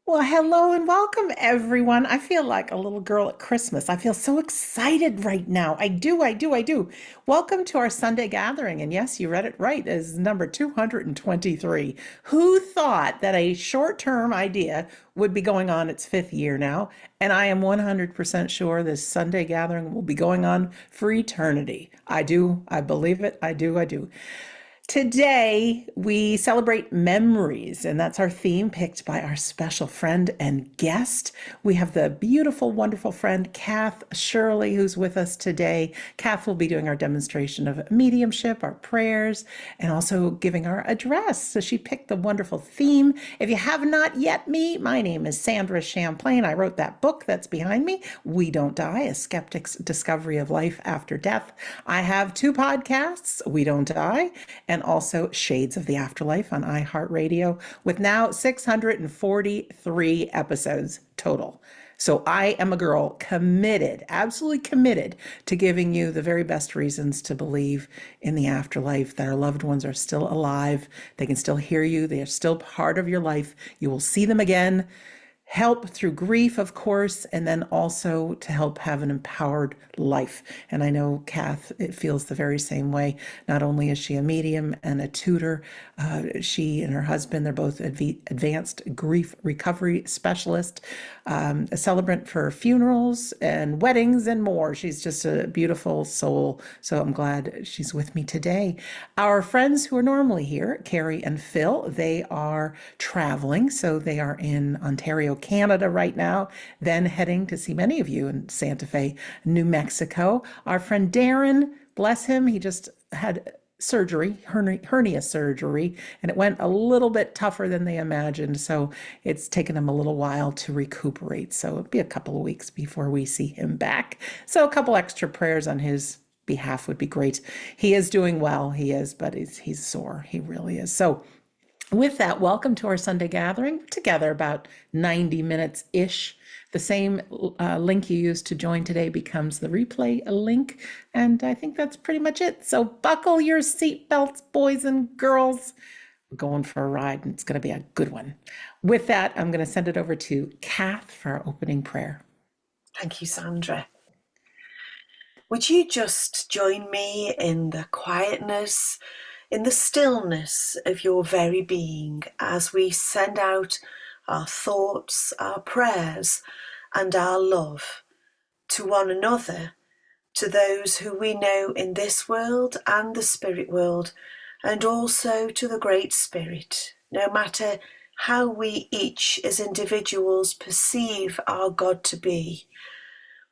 Well, hello and welcome, everyone. I feel like a little girl at Christmas. I feel so excited right now. I do. Welcome to our Sunday gathering. And yes, you read it right, is number 223. Who thought that a short-term idea would be going on its fifth year now? And I am 100% sure this Sunday gathering will be going on for eternity. I do. I believe it. I do. Today, we celebrate memories, and that's our theme picked by our special friend and guest. We have the beautiful, wonderful friend, Kath Shirley, who's with us today. Kath will be doing our demonstration of mediumship, our prayers, and also giving our address. So she picked the wonderful theme. If you have not yet met, my name is Sandra Champlain. I wrote that book that's behind me, We Don't Die, A Skeptic's Discovery of Life After Death. I have two podcasts, We Don't Die, and also Shades of the Afterlife on iHeartRadio, with now 643 episodes total. So I am a girl committed, absolutely committed to giving you the very best reasons to believe in the afterlife, that our loved ones are still alive. They can still hear you. They are still part of your life. You will see them again. Help through grief, of course, and then also to help have an empowered life. And I know Kath, it feels the very same way. Not only is she a medium and a tutor, she and her husband, they're both advanced grief recovery specialist, a celebrant for funerals and weddings and more. She's just a beautiful soul. So I'm glad she's with me today. Our friends who are normally here, Carrie and Phil, they are traveling. So they are in Ontario, Canada right now, then heading to see many of you in Santa Fe, New Mexico. Our friend Darren, bless him, he just had surgery, hernia surgery, and it went a little bit tougher than they imagined. So it's taken him a little while to recuperate. So it'll be a couple of weeks before we see him back. So a couple extra prayers on his behalf would be great. He is doing well, he is, but he's sore. He really is. So with that, welcome to our Sunday gathering. Together about 90 minutes ish. The same link you used to join today becomes the replay link. And I think that's pretty much it. So buckle your seatbelts, boys and girls. We're going for a ride, and it's going to be a good one. With that, I'm going to send it over to Kath for our opening prayer. Thank you, Sandra. Would you just join me in the quietness, in the stillness of your very being as we send out our thoughts, our prayers, and our love to one another, to those who we know in this world and the spirit world, and also to the Great Spirit, no matter how we each as individuals perceive our God to be.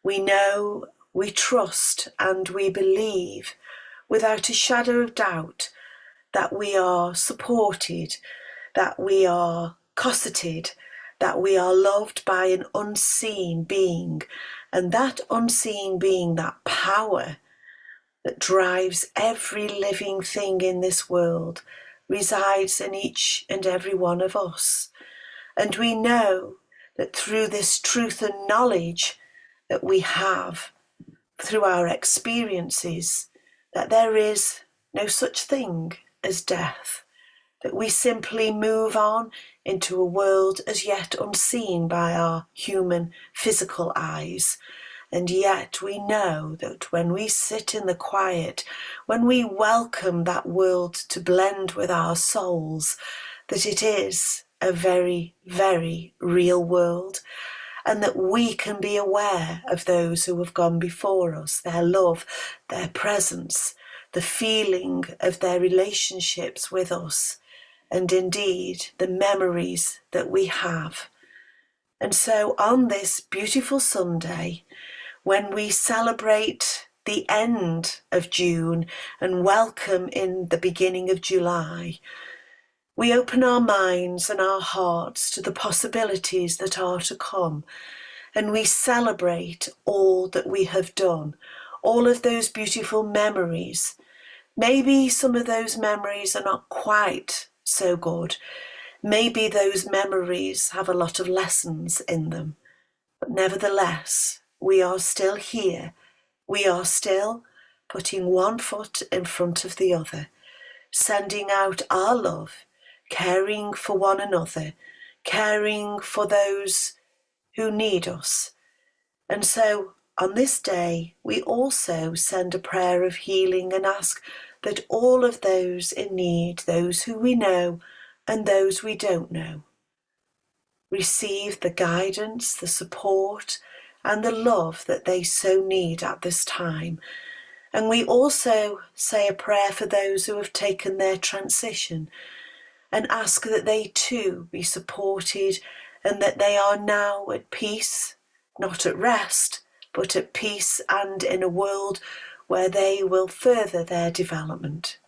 We know, we trust, and we believe without a shadow of doubt that we are supported, that we are cosseted, that we are loved by an unseen being, and that unseen being, that power that drives every living thing in this world, resides in each and every one of us. And we know that through this truth and knowledge that we have through our experiences, that there is no such thing as death, that we simply move on into a world as yet unseen by our human physical eyes. And yet we know that when we sit in the quiet, when we welcome that world to blend with our souls, that it is a very, very real world, and that we can be aware of those who have gone before us, their love, their presence, the feeling of their relationships with us, and indeed the memories that we have. And so on this beautiful Sunday, when we celebrate the end of June and welcome in the beginning of July, we open our minds and our hearts to the possibilities that are to come, and we celebrate all that we have done, all of those beautiful memories. Maybe some of those memories are not quite so good. Maybe those memories have a lot of lessons in them. But nevertheless, we are still here. We are still putting one foot in front of the other, sending out our love, caring for one another, caring for those who need us. And so on this day, we also send a prayer of healing and ask that all of those in need, those who we know and those we don't know, receive the guidance, the support, and the love that they so need at this time. And we also say a prayer for those who have taken their transition and ask that they too be supported and that they are now at peace, not at rest, but at peace and in a world where they will further their development.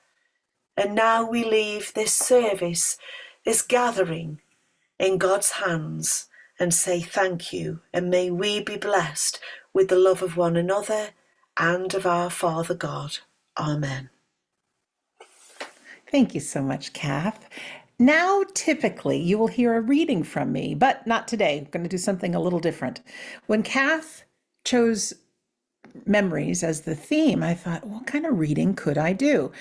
And now we leave this service, this gathering, in God's hands and say thank you, and may we be blessed with the love of one another and of our Father God. Amen. Thank you so much, Kath. Now, typically, you will hear a reading from me, but not today. I'm going to do something a little different. When Kath chose memories as the theme, I thought, what kind of reading could I do?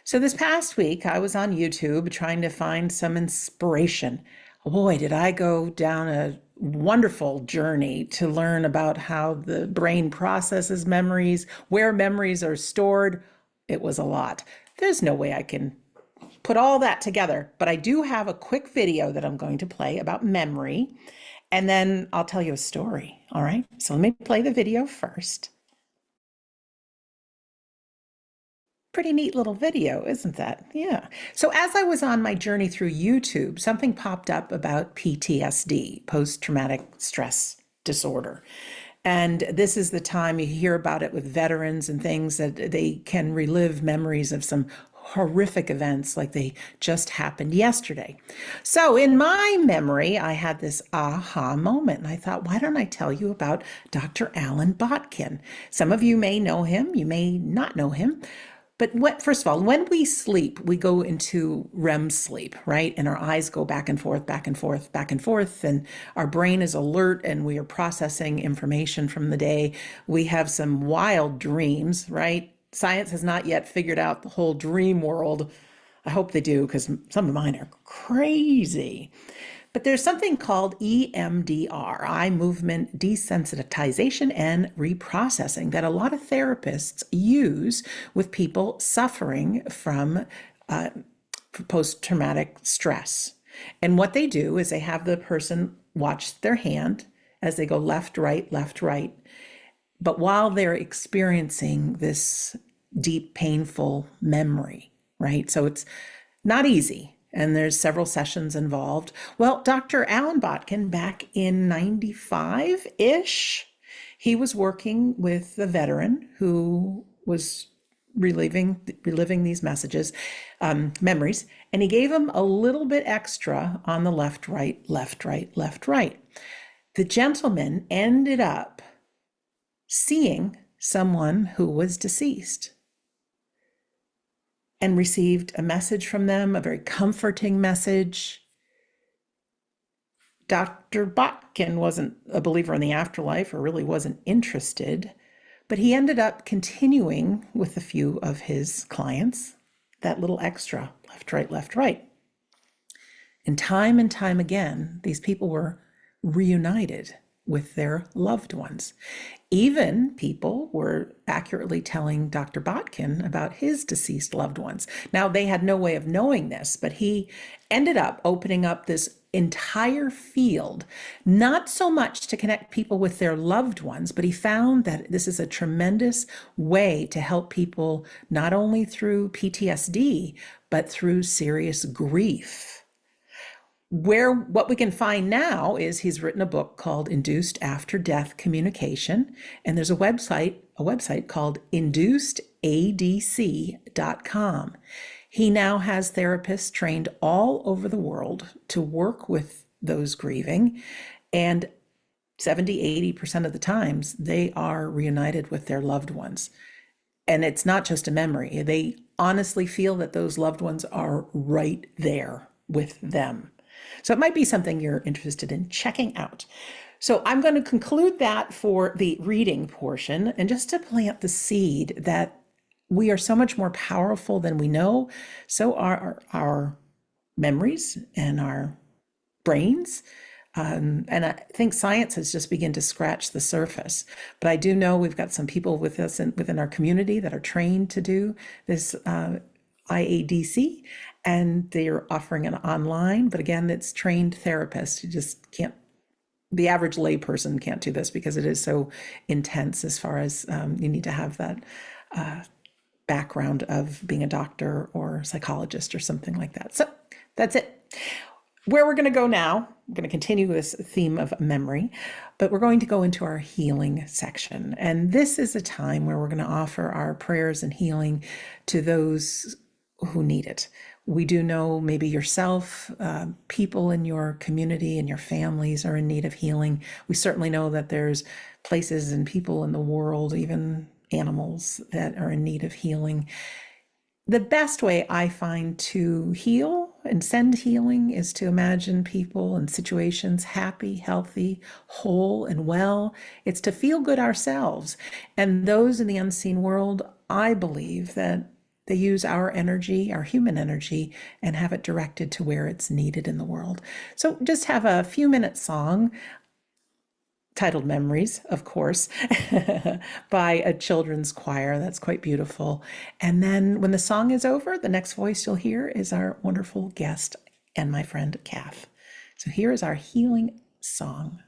So this past week, I was on YouTube trying to find some inspiration. Boy, did I go down a wonderful journey to learn about how the brain processes memories, where memories are stored. It was a lot. There's no way I can put all that together, but I do have a quick video that I'm going to play about memory, and then I'll tell you a story. All right, so let me play the video first. Pretty neat little video, isn't that? Yeah. So as I was on my journey through YouTube, something popped up about PTSD, post-traumatic stress disorder. And this is the time you hear about it with veterans and things, that they can relive memories of some horrific events like they just happened yesterday. So in my memory, I had this aha moment, and I thought, why don't I tell you about Dr. Alan Botkin? Some of you may know him, you may not know him. But first of all, when we sleep, we go into REM sleep, right? And our eyes go back and forth, back and forth, back and forth, and our brain is alert and we are processing information from the day. We have some wild dreams, right? Science has not yet figured out the whole dream world. I hope they do, because some of mine are crazy. But there's something called EMDR, eye movement desensitization and reprocessing, that a lot of therapists use with people suffering from post-traumatic stress. And what they do is they have the person watch their hand as they go left, right, left, right. But while they're experiencing this deep, painful memory, right? So it's not easy. And there's several sessions involved. Well, Dr. Alan Botkin, back in 95-ish, he was working with a veteran who was reliving these memories, and he gave him a little bit extra on the left, right, left, right, left, right. The gentleman ended up seeing someone who was deceased and received a message from them, a very comforting message. Dr. Botkin wasn't a believer in the afterlife, or really wasn't interested, but he ended up continuing with a few of his clients, that little extra, left, right, left, right. And time again, these people were reunited with their loved ones. Even people were accurately telling Dr. Botkin about his deceased loved ones. Now, they had no way of knowing this, but he ended up opening up this entire field, not so much to connect people with their loved ones, but he found that this is a tremendous way to help people not only through PTSD, but through serious grief. What we can find now is he's written a book called Induced After Death Communication, and there's a website called inducedadc.com. He now has therapists trained all over the world to work with those grieving, and 70-80% of the times they are reunited with their loved ones. And it's not just a memory. They honestly feel that those loved ones are right there with them. So it might be something you're interested in checking out. So I'm going to conclude that for the reading portion, and just to plant the seed that we are so much more powerful than we know. So are our memories and our brains. And I think science has just begun to scratch the surface. But I do know we've got some people with us within our community that are trained to do this IADC, and they're offering it online. But again, it's trained therapists. You just can't, the average layperson can't do this because it is so intense as far as you need to have that background of being a doctor or psychologist or something like that. So that's it. Where we're going to go now, I'm going to continue this theme of memory, but we're going to go into our healing section. And this is a time where we're going to offer our prayers and healing to those who need it. We do know maybe yourself, people in your community and your families are in need of healing. We certainly know that there's places and people in the world, even animals, that are in need of healing. The best way I find to heal and send healing is to imagine people and situations happy, healthy, whole, and well. It's to feel good ourselves. And those in the unseen world, I believe that they use our energy, our human energy, and have it directed to where it's needed in the world. So just have a few minute song titled Memories, of course, by a children's choir. That's quite beautiful. And then when the song is over, the next voice you'll hear is our wonderful guest and my friend, Kath. So here is our healing song.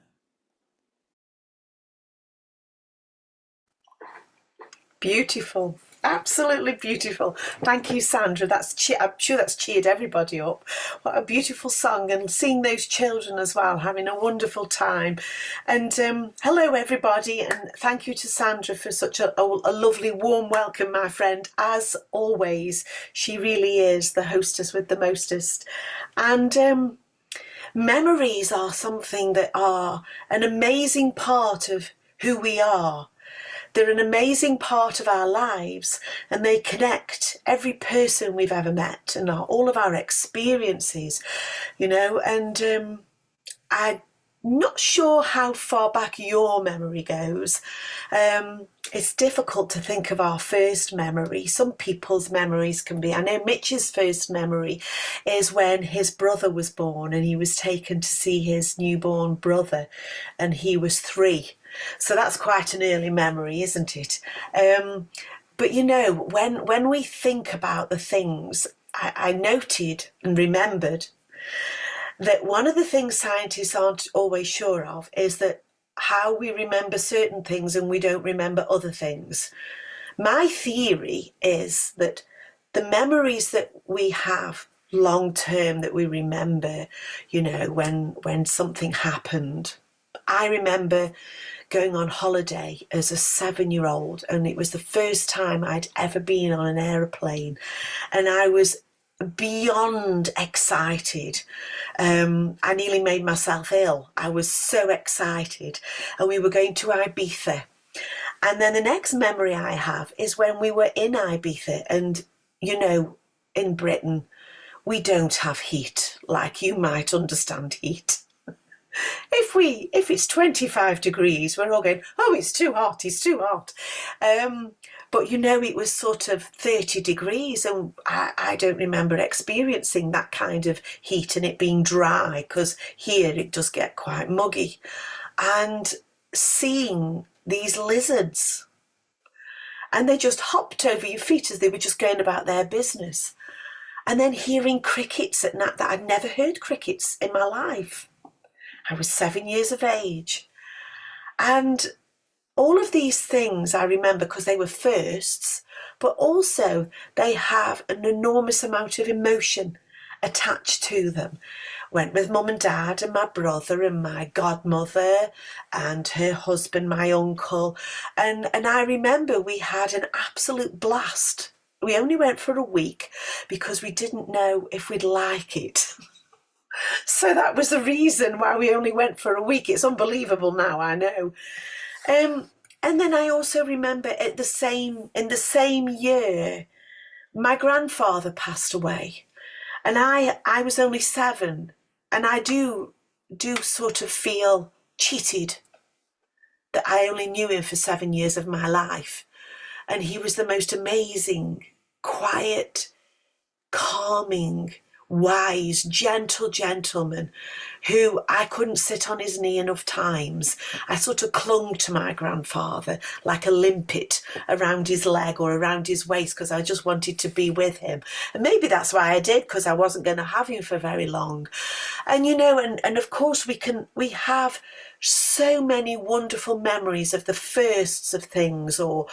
Beautiful. Absolutely beautiful. Thank you, Sandra. I'm sure that's cheered everybody up. What a beautiful song, and seeing those children as well having a wonderful time. And hello, everybody, and thank you to Sandra for such a lovely, warm welcome, my friend. As always, she really is the hostess with the mostest. And memories are something that are an amazing part of who we are. They're an amazing part of our lives, and they connect every person we've ever met and all of our experiences, and I'm not sure how far back your memory goes. It's difficult to think of our first memory. Some people's memories can be, I know Mitch's first memory is when his brother was born and he was taken to see his newborn brother, and he was 3. So that's quite an early memory, isn't it? But when we think about the things, I noted and remembered that one of the things scientists aren't always sure of is that how we remember certain things and we don't remember other things. My theory is that the memories that we have long term that we remember, when something happened. I remember going on holiday as a 7-year-old, and it was the first time I'd ever been on an aeroplane, and I was beyond excited. I nearly made myself ill. I was so excited, and we were going to Ibiza. And then the next memory I have is when we were in Ibiza, and in Britain we don't have heat like you might understand heat. If it's 25 degrees, we're all going, oh, it's too hot, it's too hot. But it was sort of 30 degrees, and I don't remember experiencing that kind of heat and it being dry, because here it does get quite muggy. And seeing these lizards, and they just hopped over your feet as they were just going about their business. And then hearing crickets at night, that I'd never heard crickets in my life. I was 7 years of age. And all of these things I remember because they were firsts, but also they have an enormous amount of emotion attached to them. Went with mum and dad and my brother and my godmother and her husband, my uncle. And I remember we had an absolute blast. We only went for a week because we didn't know if we'd like it. So that was the reason why we only went for a week. It's unbelievable now, I know. And then I also remember in the same year, my grandfather passed away, and I was only 7, and I do sort of feel cheated that I only knew him for 7 years of my life, and he was the most amazing, quiet, calming, wise, gentle gentleman who I couldn't sit on his knee enough times. I sort of clung to my grandfather like a limpet around his leg or around his waist because I just wanted to be with him. And maybe that's why I did, because I wasn't going to have him for very long. And and of course we have so many wonderful memories of the firsts of things, or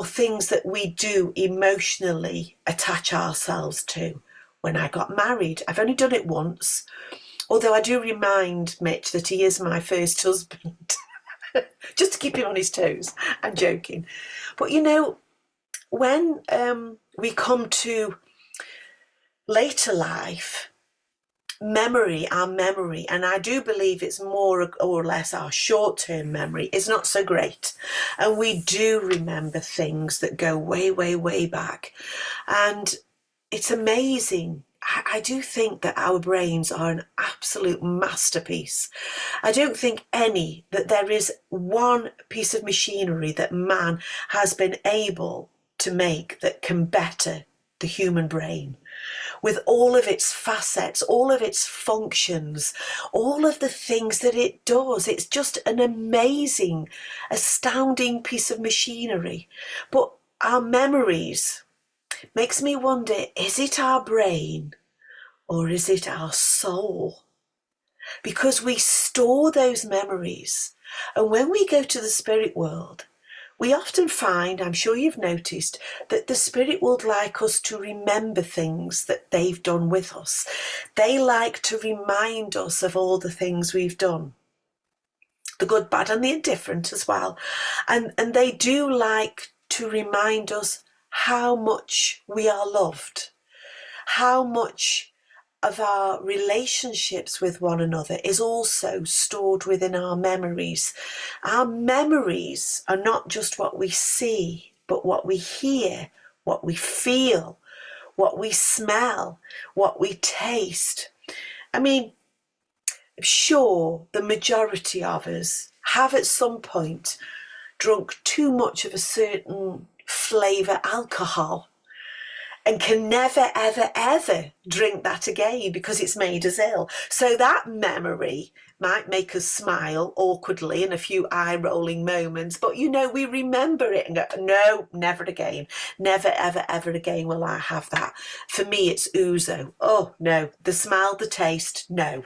things that we do emotionally attach ourselves to. When I got married, I've only done it once, although I do remind Mitch that he is my first husband, just to keep him on his toes. I'm joking. But when we come to later life, our memory, and I do believe it's more or less our short-term memory, is not so great. And we do remember things that go way, way, way back. And it's amazing. I do think that our brains are an absolute masterpiece. I don't think that there is one piece of machinery that man has been able to make that can better the human brain, with all of its facets, all of its functions, all of the things that it does. It's just an amazing, astounding piece of machinery. But our memories makes me wonder, is it our brain or is it our soul? Because we store those memories. And when we go to the spirit world, we often find, I'm sure you've noticed, that the spirit would like us to remember things that they've done with us. They like to remind us of all the things we've done, the good, bad, and the indifferent as well. And they do like to remind us how much we are loved, how much of our relationships with one another is also stored within our memories. Our memories are not just what we see, but what we hear, what we feel, what we smell, what we taste. I mean, sure, the majority of us have at some point drunk too much of a certain flavour alcohol and can never, ever, ever drink that again because it's made us ill. So that memory might make us smile awkwardly in a few eye-rolling moments, but we remember it and go, no, never again. Never, ever, ever again will I have that. For me, it's ouzo. Oh, no. The smell, the taste, no.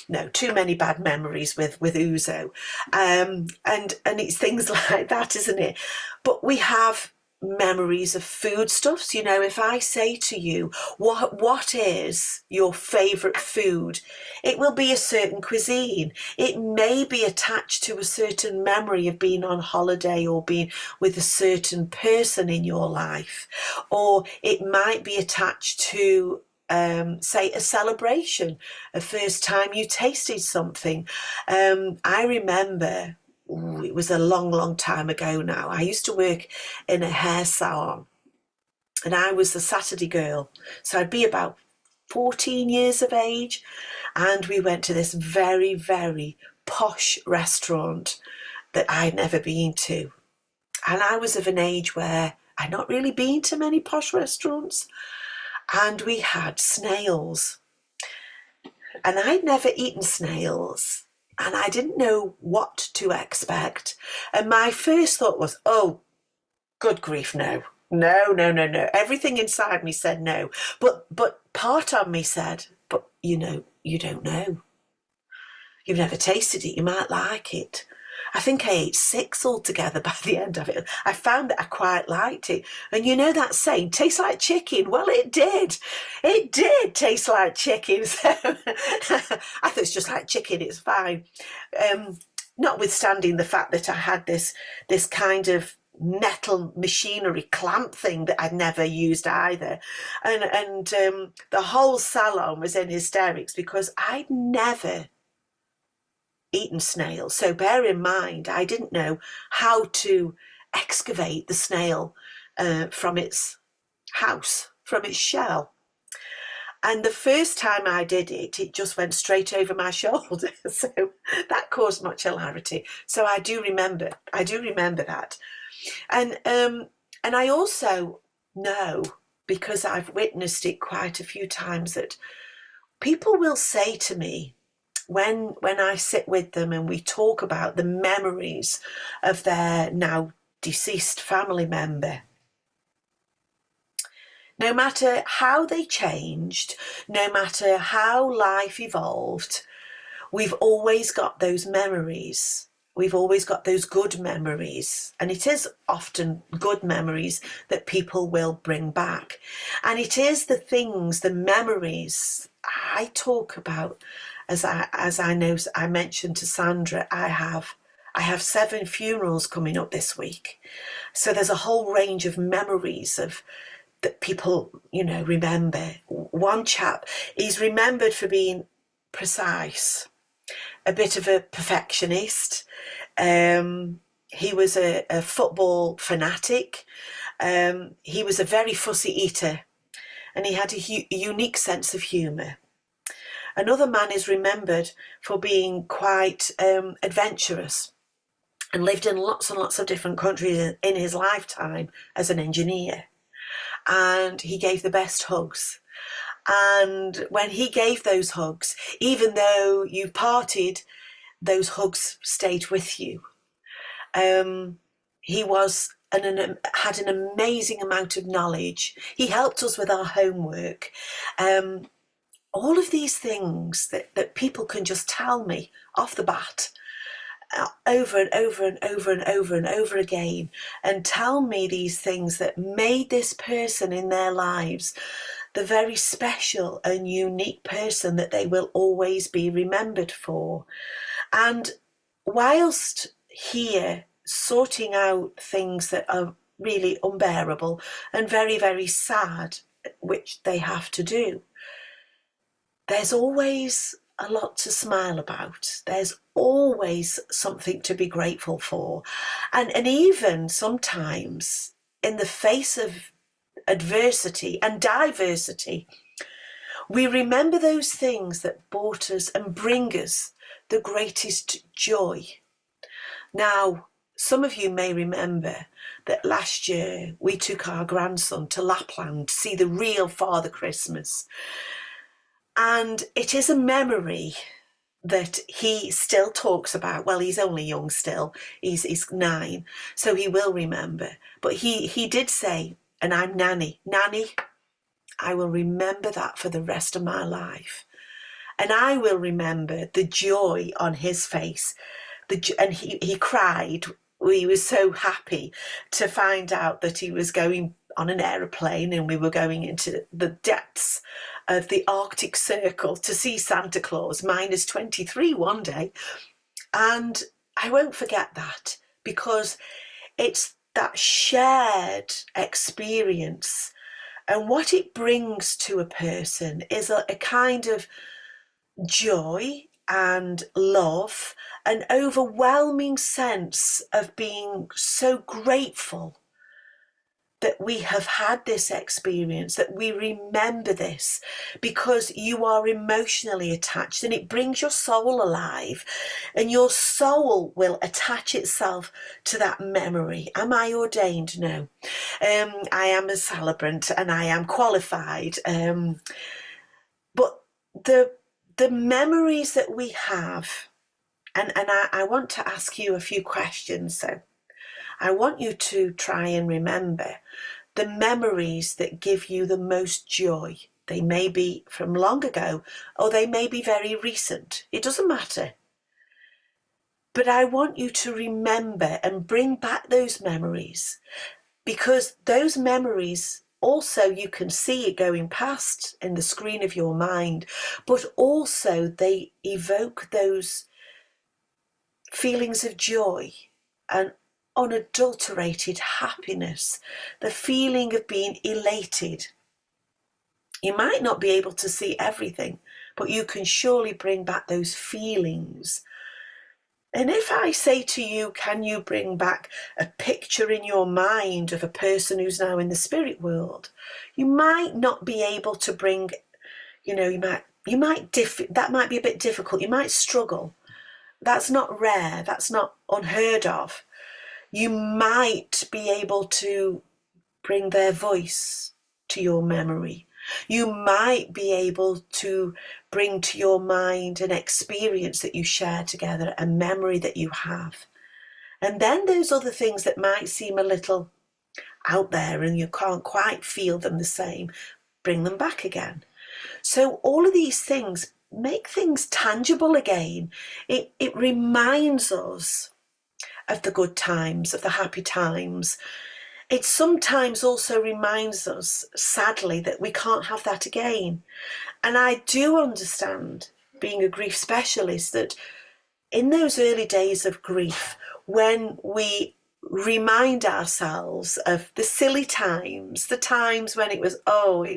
No, too many bad memories with ouzo. And it's things like that, isn't it? But we have memories of foodstuffs. If I say to you, what is your favourite food? It will be a certain cuisine. It may be attached to a certain memory of being on holiday or being with a certain person in your life. Or it might be attached to say a celebration, a first time you tasted something. I remember, it was a long, long time ago now. I used to work in a hair salon and I was the Saturday girl. So I'd be about 14 years of age. And we went to this very, very posh restaurant that I'd never been to. And I was of an age where I'd not really been to many posh restaurants. And we had snails. And I'd never eaten snails. And I didn't know what to expect. And my first thought was, oh, good grief, no. No, no, no, no. Everything inside me said no. But part of me said, but you don't know. You've never tasted it. You might like it. I think I ate 6 altogether by the end of it. I found that I quite liked it. And that saying, tastes like chicken. Well, it did. It did taste like chicken. So I thought it's just like chicken. It's fine. Notwithstanding the fact that I had this kind of metal machinery clamp thing that I'd never used either. And the whole salon was in hysterics because I'd never eaten snail. So bear in mind, I didn't know how to excavate the snail from its house, from its shell. And the first time I did it, it just went straight over my shoulder. So that caused much hilarity. So I do remember that. And I also know, because I've witnessed it quite a few times, that people will say to me, when I sit with them and we talk about the memories of their now deceased family member, no matter how they changed, no matter how life evolved, we've always got those memories. We've always got those good memories. And it is often good memories that people will bring back. And it is the things, the memories I talk about, as I know, I mentioned to Sandra, I have 7 funerals coming up this week. So there's a whole range of memories of that people, remember. One chap, he's remembered for being precise, a bit of a perfectionist. He was a football fanatic. He was a very fussy eater, and he had a unique sense of humour. Another man is remembered for being quite adventurous and lived in lots and lots of different countries in his lifetime as an engineer. And he gave the best hugs. And when he gave those hugs, even though you parted, those hugs stayed with you. He had an amazing amount of knowledge. He helped us with our homework. All of these things that people can just tell me off the bat, over and over and over and over and over again, and tell me these things that made this person in their lives the very special and unique person that they will always be remembered for. And whilst here sorting out things that are really unbearable and very, very sad, which they have to do, there's always a lot to smile about. There's always something to be grateful for. And even sometimes in the face of adversity and diversity, we remember those things that brought us and bring us the greatest joy. Now, some of you may remember that last year we took our grandson to Lapland to see the real Father Christmas. And it is a memory that he still talks about. Well, he's only young still. He's 9, so he will remember. But he did say, and I'm Nanny, I will remember that for the rest of my life. And I will remember the joy on his face. And he cried. He was so happy to find out that he was going on an aeroplane and we were going into the depths of the Arctic Circle to see Santa Claus -23 one day. And I won't forget that, because it's that shared experience, and what it brings to a person is a kind of joy and love, an overwhelming sense of being so grateful that we have had this experience, that we remember this, because you are emotionally attached, and it brings your soul alive, and your soul will attach itself to that memory. Am I ordained? No. I am a celebrant and I am qualified. But the memories that we have, and I want to ask you a few questions. So I want you to try and remember the memories that give you the most joy. They may be from long ago, or they may be very recent. It doesn't matter. But I want you to remember and bring back those memories, because those memories also, you can see it going past in the screen of your mind, but also they evoke those feelings of joy and unadulterated happiness, the feeling of being elated. You might not be able to see everything, but you can surely bring back those feelings. And if I say to you, can you bring back a picture in your mind of a person who's now in the spirit world? You might not be able to bring, that might be a bit difficult. You might struggle. That's not rare. That's not unheard of. You might be able to bring their voice to your memory. You might be able to bring to your mind an experience that you share together, a memory that you have. And then those other things that might seem a little out there and you can't quite feel them the same, bring them back again. So all of these things make things tangible again. It reminds us of the good times, of the happy times. It sometimes also reminds us, sadly, that we can't have that again. And I do understand, being a grief specialist, that in those early days of grief, when we remind ourselves of the silly times, the times when it was oh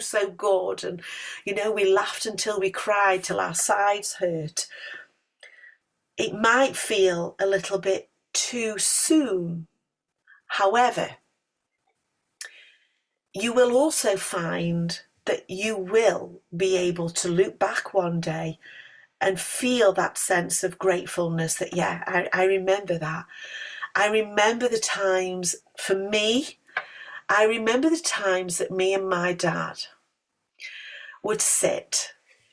so good, and we laughed until we cried till our sides hurt, it might feel a little bit too soon. However, you will also find that you will be able to look back one day and feel that sense of gratefulness that, yeah, I remember that. I remember the times, for me, I remember the times that me and my dad would sit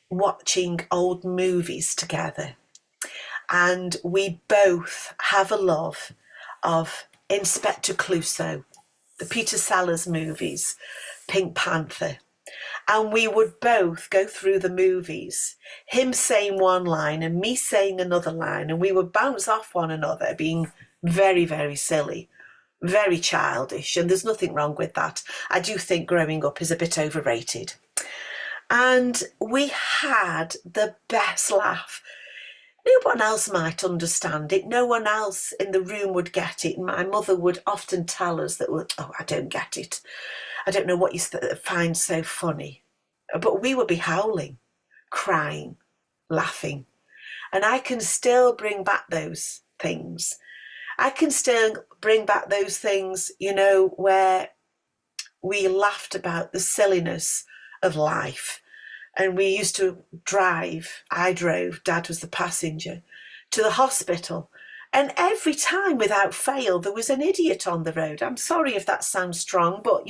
watching old movies together. And we both have a love of Inspector Clouseau, the Peter Sellers movies, Pink Panther. And we would both go through the movies, him saying one line and me saying another line, and we would bounce off one another, being very, very silly, very childish, and there's nothing wrong with that. I do think growing up is a bit overrated. And we had the best laugh. No one else might understand it. No one else in the room would get it. My mother would often tell us that, oh, I don't get it. I don't know what you find so funny. But we would be howling, crying, laughing. And I can still bring back those things. I can still bring back those things, where we laughed about the silliness of life. And we used to drive, I drove, Dad was the passenger, to the hospital. And every time, without fail, there was an idiot on the road. I'm sorry if that sounds strong, but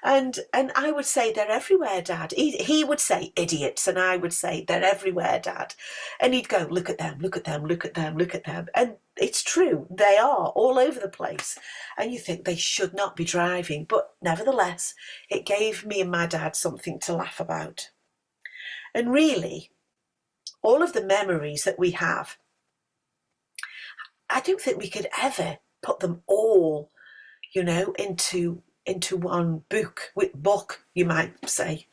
and I would say, they're everywhere, Dad. He would say idiots, and I would say, they're everywhere, Dad. And he'd go, look at them, look at them, look at them, look at them. And it's true, they are all over the place. And you think they should not be driving. But nevertheless, it gave me and my dad something to laugh about. And really, all of the memories that we have, I don't think we could ever put them all, into one book, you might say.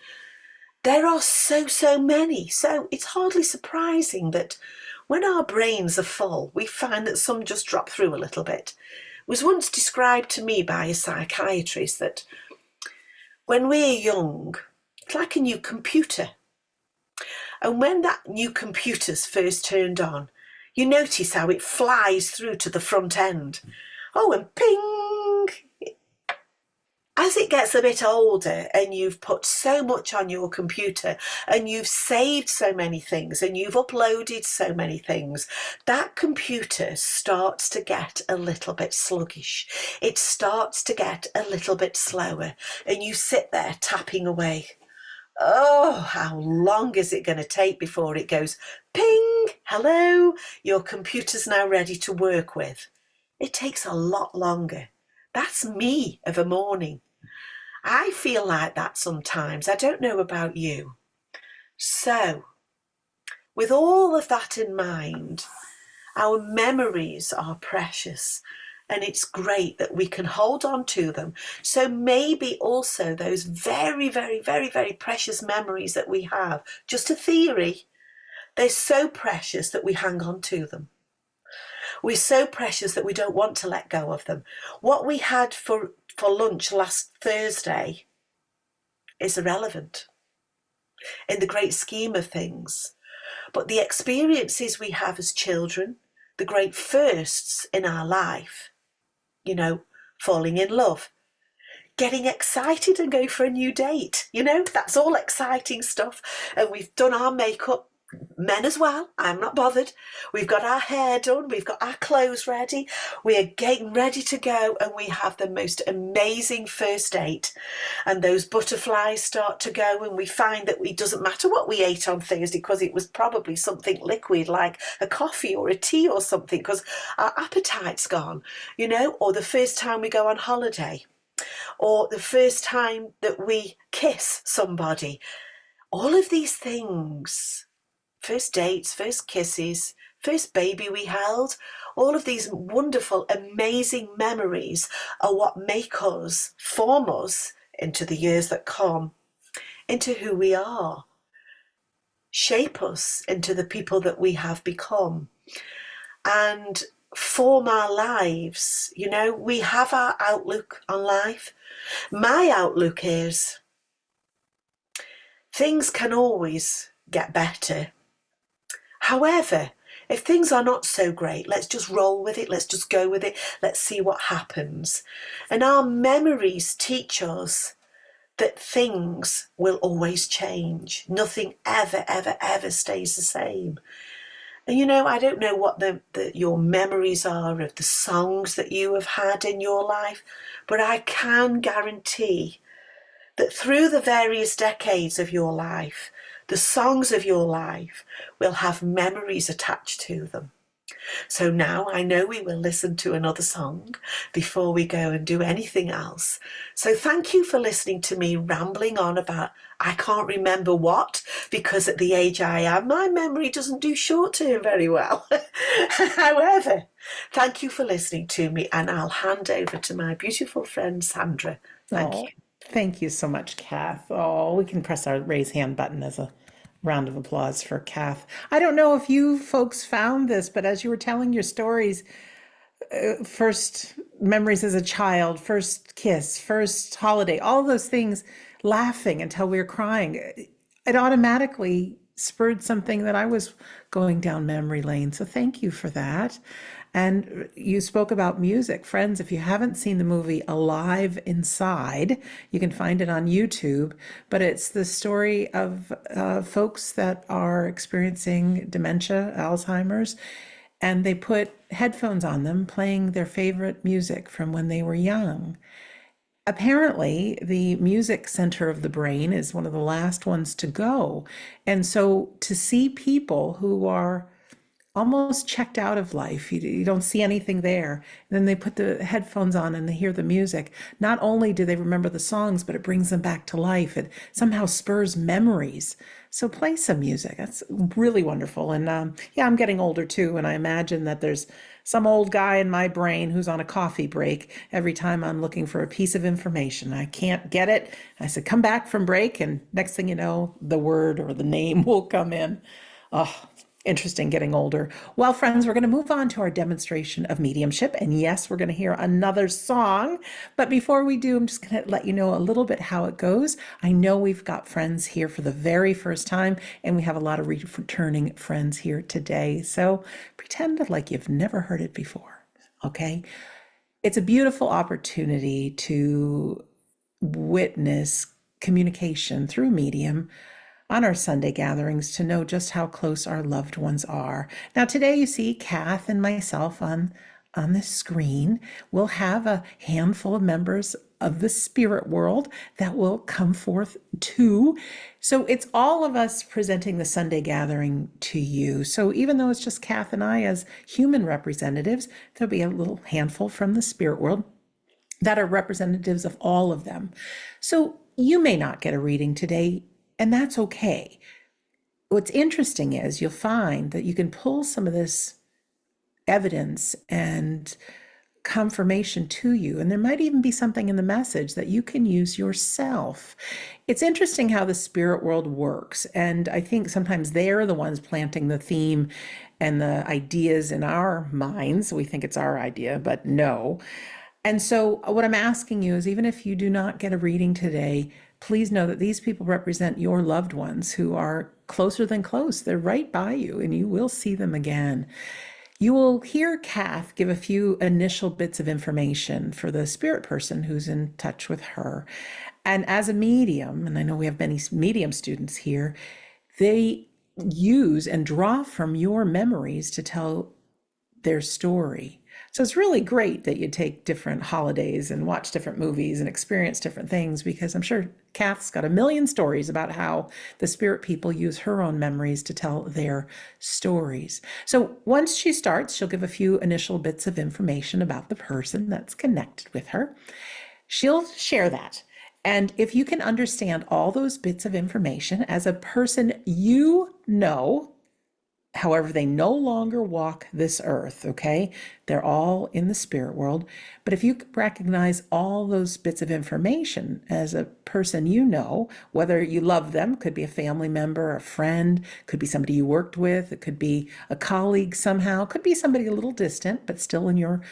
There are so many. So it's hardly surprising that when our brains are full, we find that some just drop through a little bit. It was once described to me by a psychiatrist that when we're young, it's like a new computer. And when that new computer's first turned on, you notice how it flies through to the front end. Oh, and ping! As it gets a bit older and you've put so much on your computer and you've saved so many things and you've uploaded so many things, that computer starts to get a little bit sluggish. It starts to get a little bit slower, and you sit there tapping away. Oh, how long is it going to take before it goes ping? Hello, your computer's now ready to work with. It takes a lot longer. That's me of a morning. I feel like that sometimes. I don't know about you. So, with all of that in mind, our memories are precious. And it's great that we can hold on to them. So maybe also those very, very, very, very precious memories that we have, just a theory, they're so precious that we hang on to them. We're so precious that we don't want to let go of them. What we had for lunch last Thursday is irrelevant in the great scheme of things. But the experiences we have as children, the great firsts in our life, falling in love, getting excited and going for a new date, that's all exciting stuff. And we've done our makeup Men as well, I'm not bothered. We've got our hair done, we've got our clothes ready, we are getting ready to go, and we have the most amazing first date. And those butterflies start to go, and we find that it doesn't matter what we ate on Thursday because it was probably something liquid like a coffee or a tea or something because our appetite's gone, or the first time we go on holiday, or the first time that we kiss somebody. All of these things, first dates, first kisses, first baby we held, all of these wonderful, amazing memories are what make us, form us into the years that come, into who we are, shape us into the people that we have become, and form our lives. We have our outlook on life. My outlook is things can always get better. However, if things are not so great, let's just roll with it. Let's just go with it. Let's see what happens. And our memories teach us that things will always change. Nothing ever, ever, ever stays the same. And I don't know what your memories are of the songs that you have had in your life, but I can guarantee that through the various decades of your life, the songs of your life will have memories attached to them. So now I know we will listen to another song before we go and do anything else. So thank you for listening to me rambling on about I can't remember what, because at the age I am, my memory doesn't do short term very well. However, thank you for listening to me, and I'll hand over to my beautiful friend Sandra. Thank Oh, you. thank you so much, Kath. Oh, we can press our raise hand button as a round of applause for Kath. I don't know if you folks found this, but as you were telling your stories, first memories as a child, first kiss, first holiday, all those things, laughing until we were crying, it automatically spurred something that I was going down memory lane. So thank you for that. And you spoke about music. Friends, if you haven't seen the movie Alive Inside, you can find it on YouTube. But it's the story of folks that are experiencing dementia, Alzheimer's, and they put headphones on them playing their favorite music from when they were young. Apparently, the music center of the brain is one of the last ones to go. And so to see people who are almost checked out of life. You don't see anything there. And then they put the headphones on and they hear the music. Not only do they remember the songs, but it brings them back to life. It somehow spurs memories. So play some music. That's really wonderful. And yeah, I'm getting older too. And I imagine that there's some old guy in my brain who's on a coffee break every time I'm looking for a piece of information. I can't get it. I said, come back from break. And next thing you know, the word or the name will come in. Oh, interesting getting older. Well, friends, we're going to move on to our demonstration of mediumship. And yes, we're going to hear another song. But before we do, I'm just going to let you know a little bit how it goes. I know we've got friends here for the very first time, and we have a lot of returning friends here today. So pretend like you've never heard it before. Okay. It's a beautiful opportunity to witness communication through medium on our Sunday gatherings to know just how close our loved ones are. Now, today you see Kath and myself on the screen. We'll have a handful of members of the spirit world that will come forth too. So it's all of us presenting the Sunday gathering to you. So even though it's just Kath and I as human representatives, there'll be a little handful from the spirit world that are representatives of all of them. So you may not get a reading today, and that's okay. What's interesting is you'll find that you can pull some of this evidence and confirmation to you, and there might even be something in the message that you can use yourself. It's interesting how the spirit world works, and I think sometimes they're the ones planting the theme and the ideas in our minds. We think it's our idea, but no. And so, what I'm asking you is, even if you do not get a reading today, please know that these people represent your loved ones who are closer than close. They're right by you, and you will see them again. You will hear Kath give a few initial bits of information for the spirit person who's in touch with her. And as a medium, and I know we have many medium students here, they use and draw from your memories to tell their story. So it's really great that you take different holidays and watch different movies and experience different things, because I'm sure Kath's got a million stories about how the spirit people use her own memories to tell their stories. So once she starts, she'll give a few initial bits of information about the person that's connected with her. She'll share that. And if you can understand all those bits of information as a person you know, however, they no longer walk this earth, okay? They're all in the spirit world. But if you recognize all those bits of information as a person you know, whether you love them, could be a family member, a friend, could be somebody you worked with, it could be a colleague somehow, could be somebody a little distant, but still in your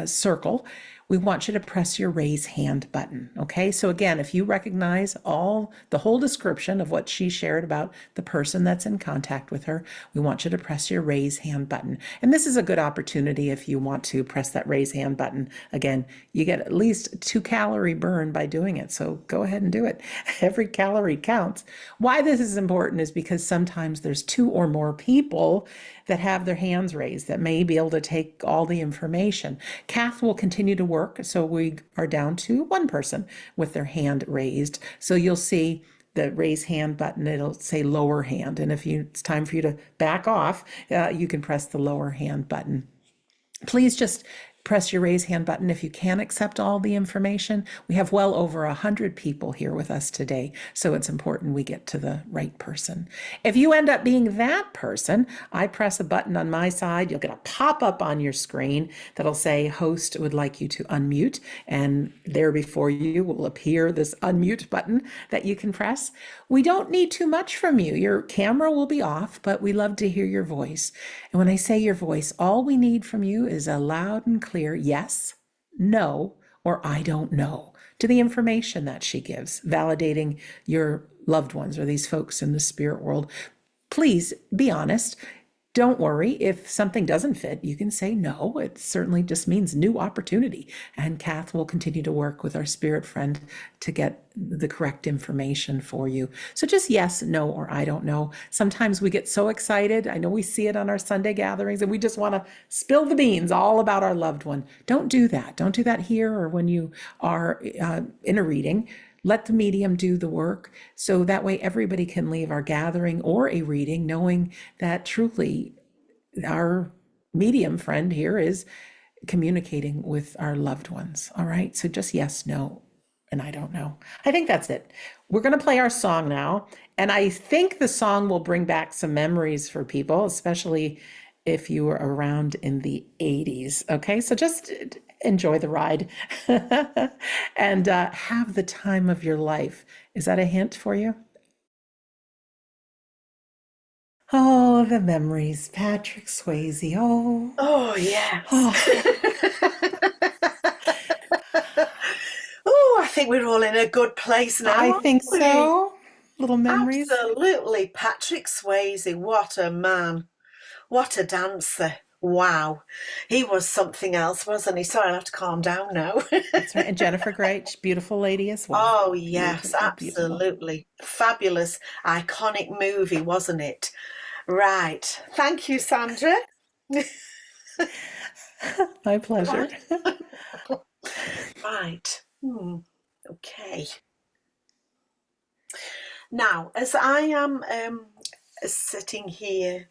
circle. We want you to press your raise hand button. Okay. So again, if you recognize the whole description of what she shared about the person that's in contact with her, we want you to press your raise hand button. And this is a good opportunity if you want to press that raise hand button. Again, you get at least 2 calorie burn by doing it. So go ahead and do it. Every calorie counts. Why this is important is because sometimes there's 2 or more people that have their hands raised that may be able to take all the information. Kath will continue to work, so we are down to 1 person with their hand raised. So you'll see the raise hand button, it'll say lower hand. And if it's time for you to back off, you can press the lower hand button. Please just press your raise hand button if you can accept all the information. We have well over 100 people here with us today, so it's important we get to the right person. If you end up being that person, I press a button on my side. You'll get a pop-up on your screen that'll say host would like you to unmute, and there before you will appear this unmute button that you can press. We don't need too much from you. Your camera will be off, but we love to hear your voice. And when I say your voice, all we need from you is a loud and clear yes, no, or I don't know to the information that she gives, validating your loved ones or these folks in the spirit world. Please be honest. Don't worry if something doesn't fit. You can say no. It certainly just means new opportunity. And Kath will continue to work with our spirit friend to get the correct information for you. So just yes, no, or I don't know. Sometimes we get so excited. I know we see it on our Sunday gatherings and we just want to spill the beans all about our loved one. Don't do that. Don't do that here or when you are in a reading. Let the medium do the work so that way everybody can leave our gathering or a reading knowing that truly our medium friend here is communicating with our loved ones. All right. So just yes, no, and I don't know. I think that's it. We're going to play our song now. And I think the song will bring back some memories for people, especially if you were around in the 80s. Okay. So just enjoy the ride and have the time of your life. Is that a hint for you? Oh, the memories. Patrick Swayze. Oh, Oh, yes. oh, Oh, I think we're all in a good place now, I aren't think we? so. Little memories. Absolutely. Patrick Swayze, what a man. What a dancer. Wow. He was something else, wasn't he? Sorry, I'll have to calm down now. That's right. And Jennifer Grey, beautiful lady as well. Oh, yes, Beautiful, beautiful. absolutely. Fabulous, iconic movie, wasn't it? Right. Thank you, Sandra. My pleasure. Right. Right. Okay. Now, as I am sitting here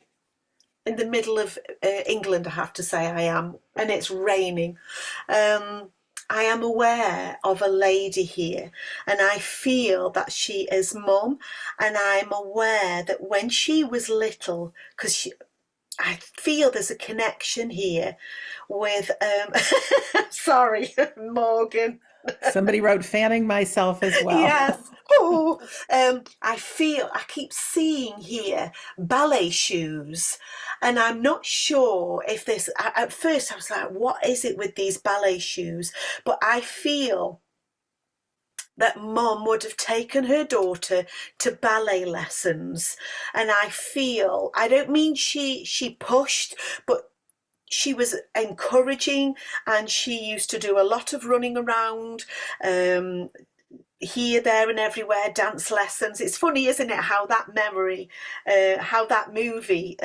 in the middle of England, I have to say I am, and it's raining. I am aware of a lady here, and I feel that she is mum, and I'm aware that when she was little, because I feel there's a connection here with, sorry, Morgan. Somebody wrote fanning myself as well. Yes. Oh, I keep seeing here ballet shoes, and I'm not sure if this. At first, I was like, "What is it with these ballet shoes?" But I feel that Mum would have taken her daughter to ballet lessons, and I don't mean she pushed, but she was encouraging, and she used to do a lot of running around. here, there, and everywhere, dance lessons. It's funny, isn't it, how that memory, how that movie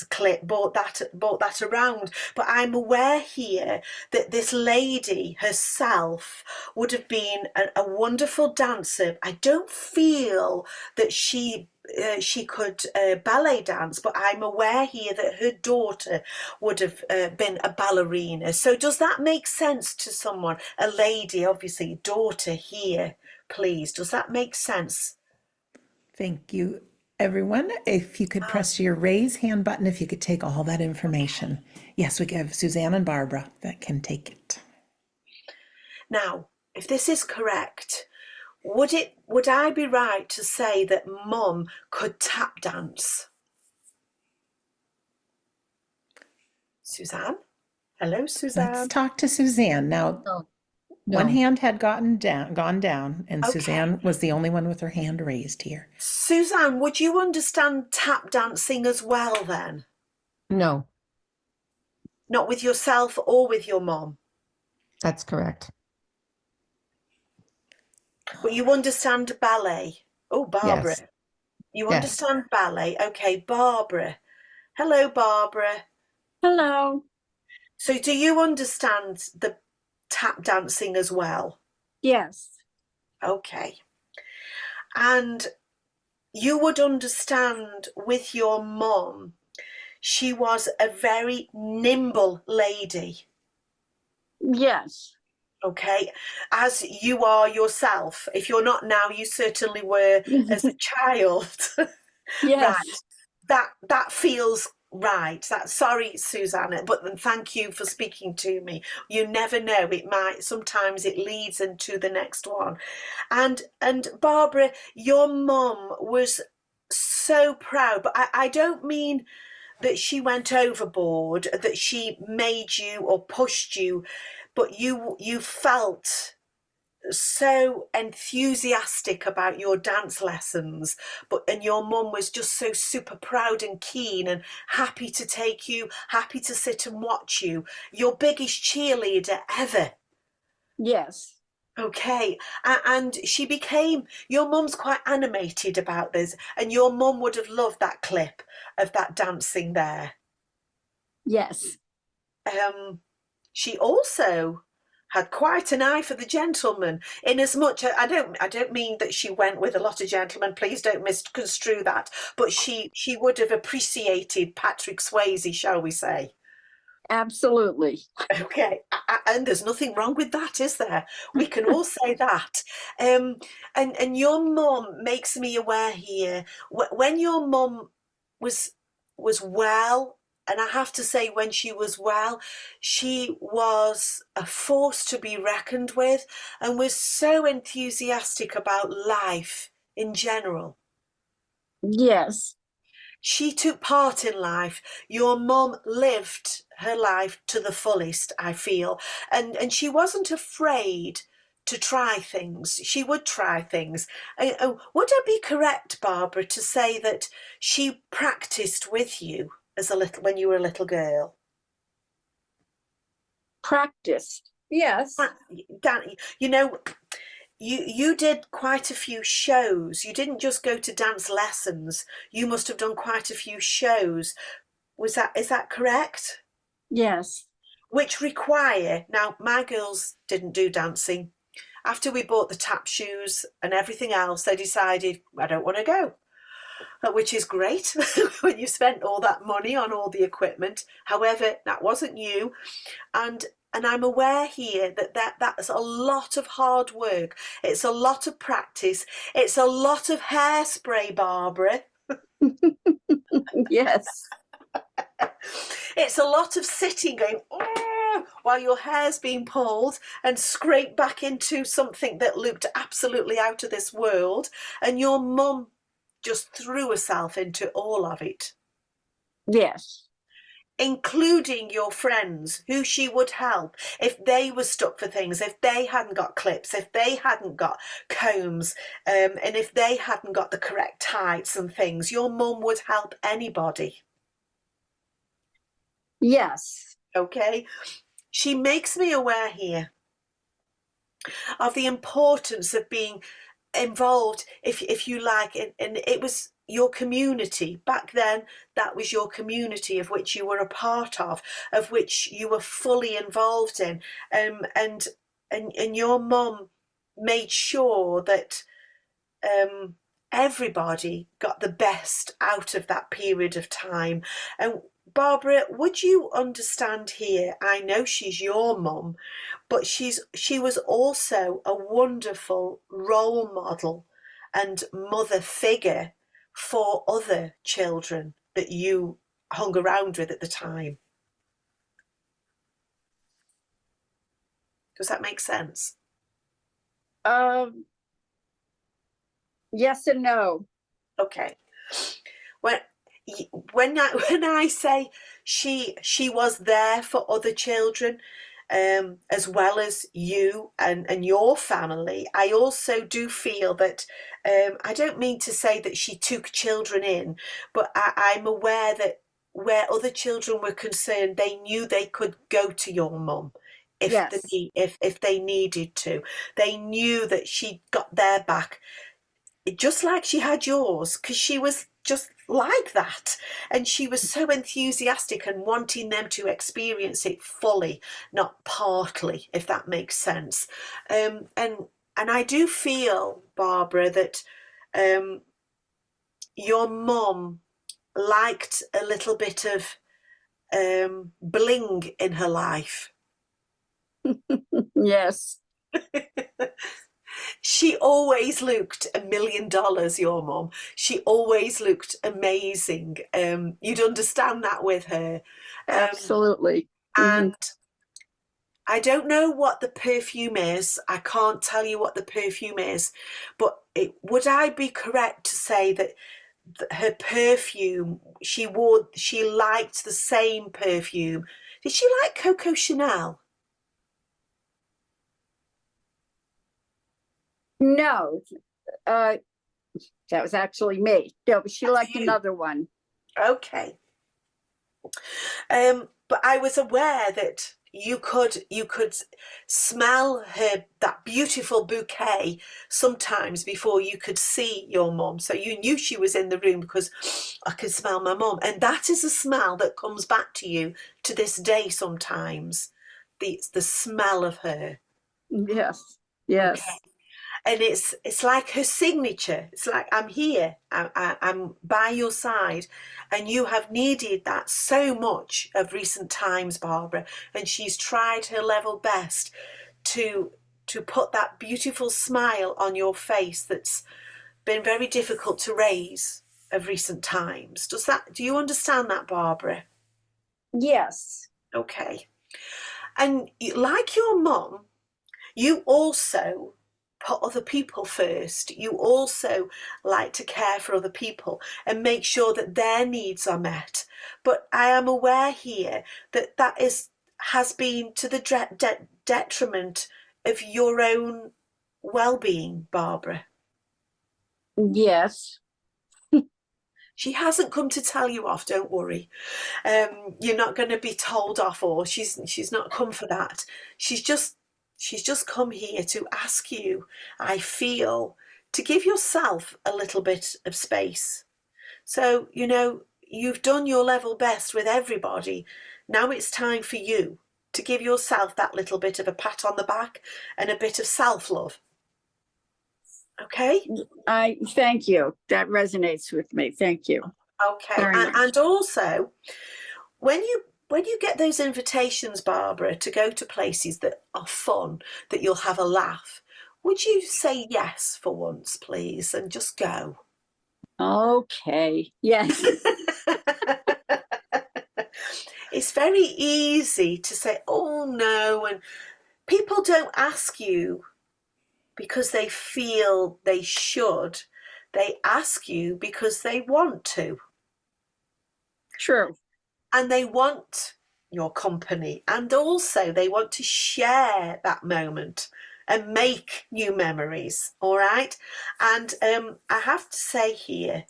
clip brought that around. But I'm aware here that this lady herself would have been a wonderful dancer. I don't feel that she could ballet dance, but I'm aware here that her daughter would have been a ballerina. So does that make sense to someone? A lady, obviously, daughter here, please. Does that make sense? Thank you, everyone. If you could press your raise hand button, if you could take all that information. Yes, we have Suzanne and Barbara that can take it. Now, if this is correct, would I be right to say that Mum could tap dance? Suzanne? Hello, Let's Suzanne. talk to Suzanne. Now, No, one no. hand had gone down, and Okay. Suzanne was the only one with her hand raised here. Suzanne, would you understand tap dancing as well then? No, Not with yourself or with your mom, that's correct. but you understand ballet. Oh, Barbara, Yes, you yes. understand ballet. Okay, Barbara. Hello, Barbara. Hello. So do you understand the tap dancing as well? Yes. Okay. And you would understand with your mom, she was a very nimble lady. Yes. Okay, as you are yourself. If you're not now, you certainly were as a child. Right. Yes. That feels right. That sorry, Susanna, but then thank you for speaking to me. You never know. It might sometimes it leads into the next one. And Barbara, your mom was so proud, but I don't mean that she went overboard, that she made you or pushed you, but you felt so enthusiastic about your dance lessons, and your mum was just so super proud and keen and happy to take you, happy to sit and watch you, your biggest cheerleader ever. Yes. Okay, and she became, your mum's quite animated about this, and your mum would have loved that clip of that dancing there. Yes. She also had quite an eye for the gentleman, in as much I don't mean that she went with a lot of gentlemen, please don't misconstrue that, but she would have appreciated Patrick Swayze, shall we say. Absolutely. Okay, and there's nothing wrong with that, is there? We can all say that. And your mum makes me aware here, when your mum was well, and I have to say, when she was well, she was a force to be reckoned with, and was so enthusiastic about life in general. Yes. She took part in life. Your mum lived her life to the fullest, I feel. And she wasn't afraid to try things. She would try things. Would I be correct, Barbara, to say that she practiced with you as a little when you were a little girl? Practiced. Yes. Dan, you did quite a few shows. You didn't just go to dance lessons. You must have done quite a few shows. Is that correct? Yes. Which require, now my girls didn't do dancing. After we bought the tap shoes and everything else, they decided, I don't want to go. Which is great when you spent all that money on all the equipment. However, that wasn't you. And I'm aware here that's a lot of hard work. It's a lot of practice. It's a lot of hairspray, Barbara. Yes. It's a lot of sitting going, oh, while your hair's being pulled and scraped back into something that looked absolutely out of this world. And your mum just threw herself into all of it. Yes. Including your friends who she would help if they were stuck for things, if they hadn't got clips, if they hadn't got combs, and if they hadn't got the correct tights and things. Your mum would help anybody. Yes. Okay, she makes me aware here of the importance of being involved, if you like, and it was your community back then. That was your community of which you were a part of which you were fully involved in, and your mum made sure that everybody got the best out of that period of time. And Barbara, would you understand here? I know she's your mum, but she was also a wonderful role model and mother figure for other children that you hung around with at the time. Does that make sense? Um, yes and no. Okay. When when I say she was there for other children, as well as you and your family, I also do feel that, I don't mean to say that she took children in, but I'm aware that where other children were concerned, they knew they could go to your mum Yes. if they needed to. They knew that she got their back, just like she had yours, because she was just like that, and she was so enthusiastic and wanting them to experience it fully, not partly, if that makes sense. And I do feel, Barbara, that your mum liked a little bit of bling in her life. Yes. She always looked $1 million, your mum. She always looked amazing. You'd understand that with her. Absolutely. And I don't know what the perfume is. I can't tell you what the perfume is, but would I be correct to say that her perfume, she liked the same perfume? Did she like Coco Chanel? No, that was actually me. No, but she That's liked you. another one. Okay. But I was aware that you could smell that beautiful bouquet sometimes before you could see your mum. So you knew she was in the room because I could smell my mum, and that is a smell that comes back to you to this day sometimes. The smell of her. Yes. Yes. Okay. And it's like her signature. It's like, I'm here, I'm by your side, and you have needed that so much of recent times, Barbara, and she's tried her level best to put that beautiful smile on your face that's been very difficult to raise of recent times. Do you understand that, Barbara? Yes. Okay. And like your mum, you also put other people first. You also like to care for other people and make sure that their needs are met. But I am aware here that has been to the detriment of your own well-being, Barbara. Yes. She hasn't come to tell you off, don't worry. You're not going to be told off, or she's not come for that. She's just come here to ask you, I feel, to give yourself a little bit of space. So, you've done your level best with everybody. Now it's time for you to give yourself that little bit of a pat on the back and a bit of self-love. Okay? I thank you. That resonates with me. Thank you. Okay. Very much. And also, when you get those invitations, Barbara, to go to places that are fun, that you'll have a laugh, would you say yes for once, please, and just go? Okay. Yes. It's very easy to say, oh no, and people don't ask you because they feel they should. They ask you because they want to. True. And they want your company, and also they want to share that moment and make new memories. All right. And I have to say here,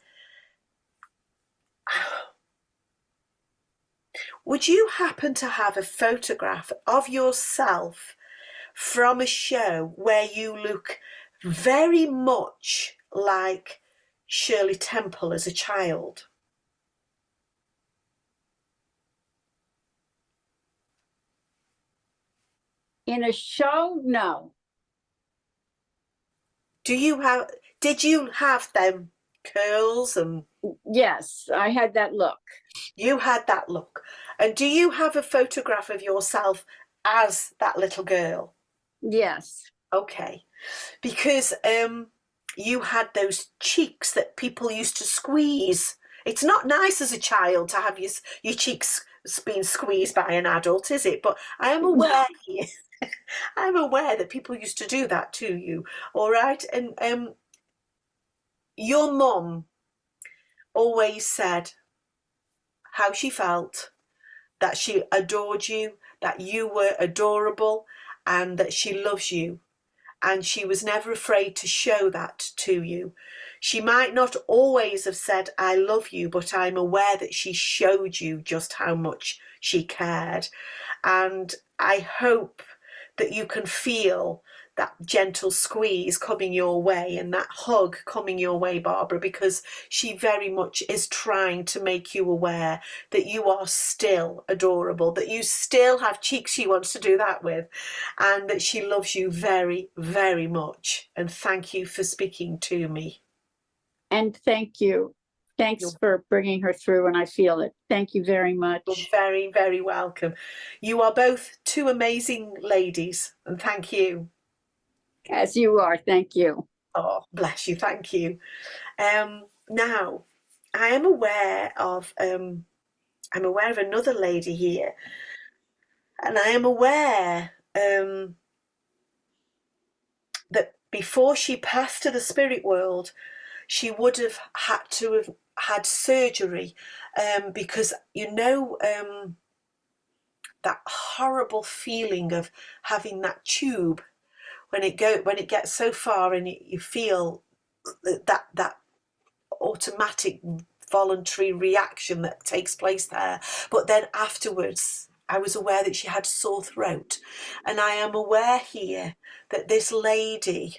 would you happen to have a photograph of yourself from a show where you look very much like Shirley Temple as a child? In a show, no. Did you have them curls and Yes, I had that look. you had that look? And do you have a photograph of yourself as that little girl? Yes. Okay. Because you had those cheeks that people used to squeeze. It's not nice as a child to have your cheeks being squeezed by an adult, is it? But I am aware here. I'm aware that people used to do that to you, all right? And your mum always said how she felt, that she adored you, that you were adorable, and that she loves you. And she was never afraid to show that to you. She might not always have said, I love you, but I'm aware that she showed you just how much she cared. And I hope that you can feel that gentle squeeze coming your way and that hug coming your way, Barbara, because she very much is trying to make you aware that you are still adorable, that you still have cheeks she wants to do that with, and that she loves you very, very much. And thank you for speaking to me. And thank you. Thanks for bringing her through, and I feel it. Thank you very much. You're very, very welcome. You are both two amazing ladies, and thank you. As you are. Thank you. Oh, bless you. Thank you. Now, I am aware of another lady here, and I am aware that before she passed to the spirit world, she would have had to have had surgery, because that horrible feeling of having that tube when it gets so far and you feel that automatic voluntary reaction that takes place there. But then afterwards, I was aware that she had sore throat, and I am aware here that this lady,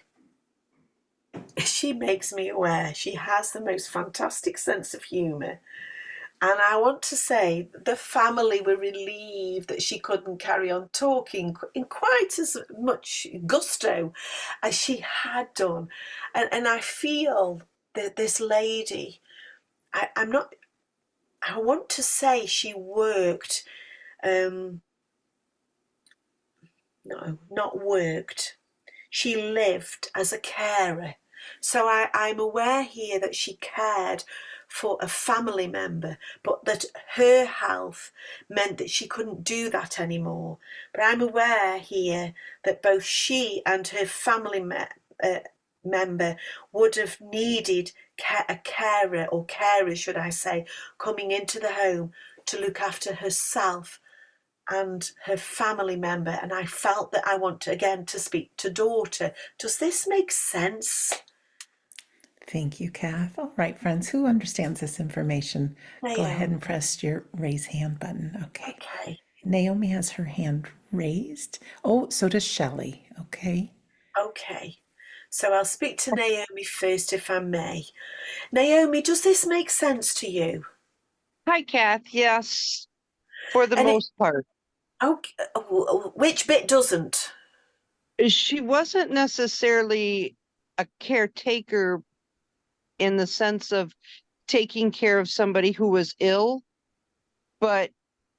she makes me aware she has the most fantastic sense of humour. And I want to say the family were relieved that she couldn't carry on talking in quite as much gusto as she had done. And I feel that this lady, I want to say she worked, no, not worked. She lived as a carer. So I'm aware here that she cared for a family member, but that her health meant that she couldn't do that anymore. But I'm aware here that both she and her family member would have needed a carer, or carers should I say, coming into the home to look after herself and her family member. And I felt that I want to again to speak to daughter. Does this make sense? Thank you, Kath. All right, friends, who understands this information? Go ahead and press your raise hand button. Okay. Naomi has her hand raised. Oh, so does Shelley. Okay. Okay. So I'll speak to Naomi first, if I may. Naomi, does this make sense to you? Hi, Kath. Yes, for the most part. Okay. Which bit doesn't? She wasn't necessarily a caretaker in the sense of taking care of somebody who was ill, but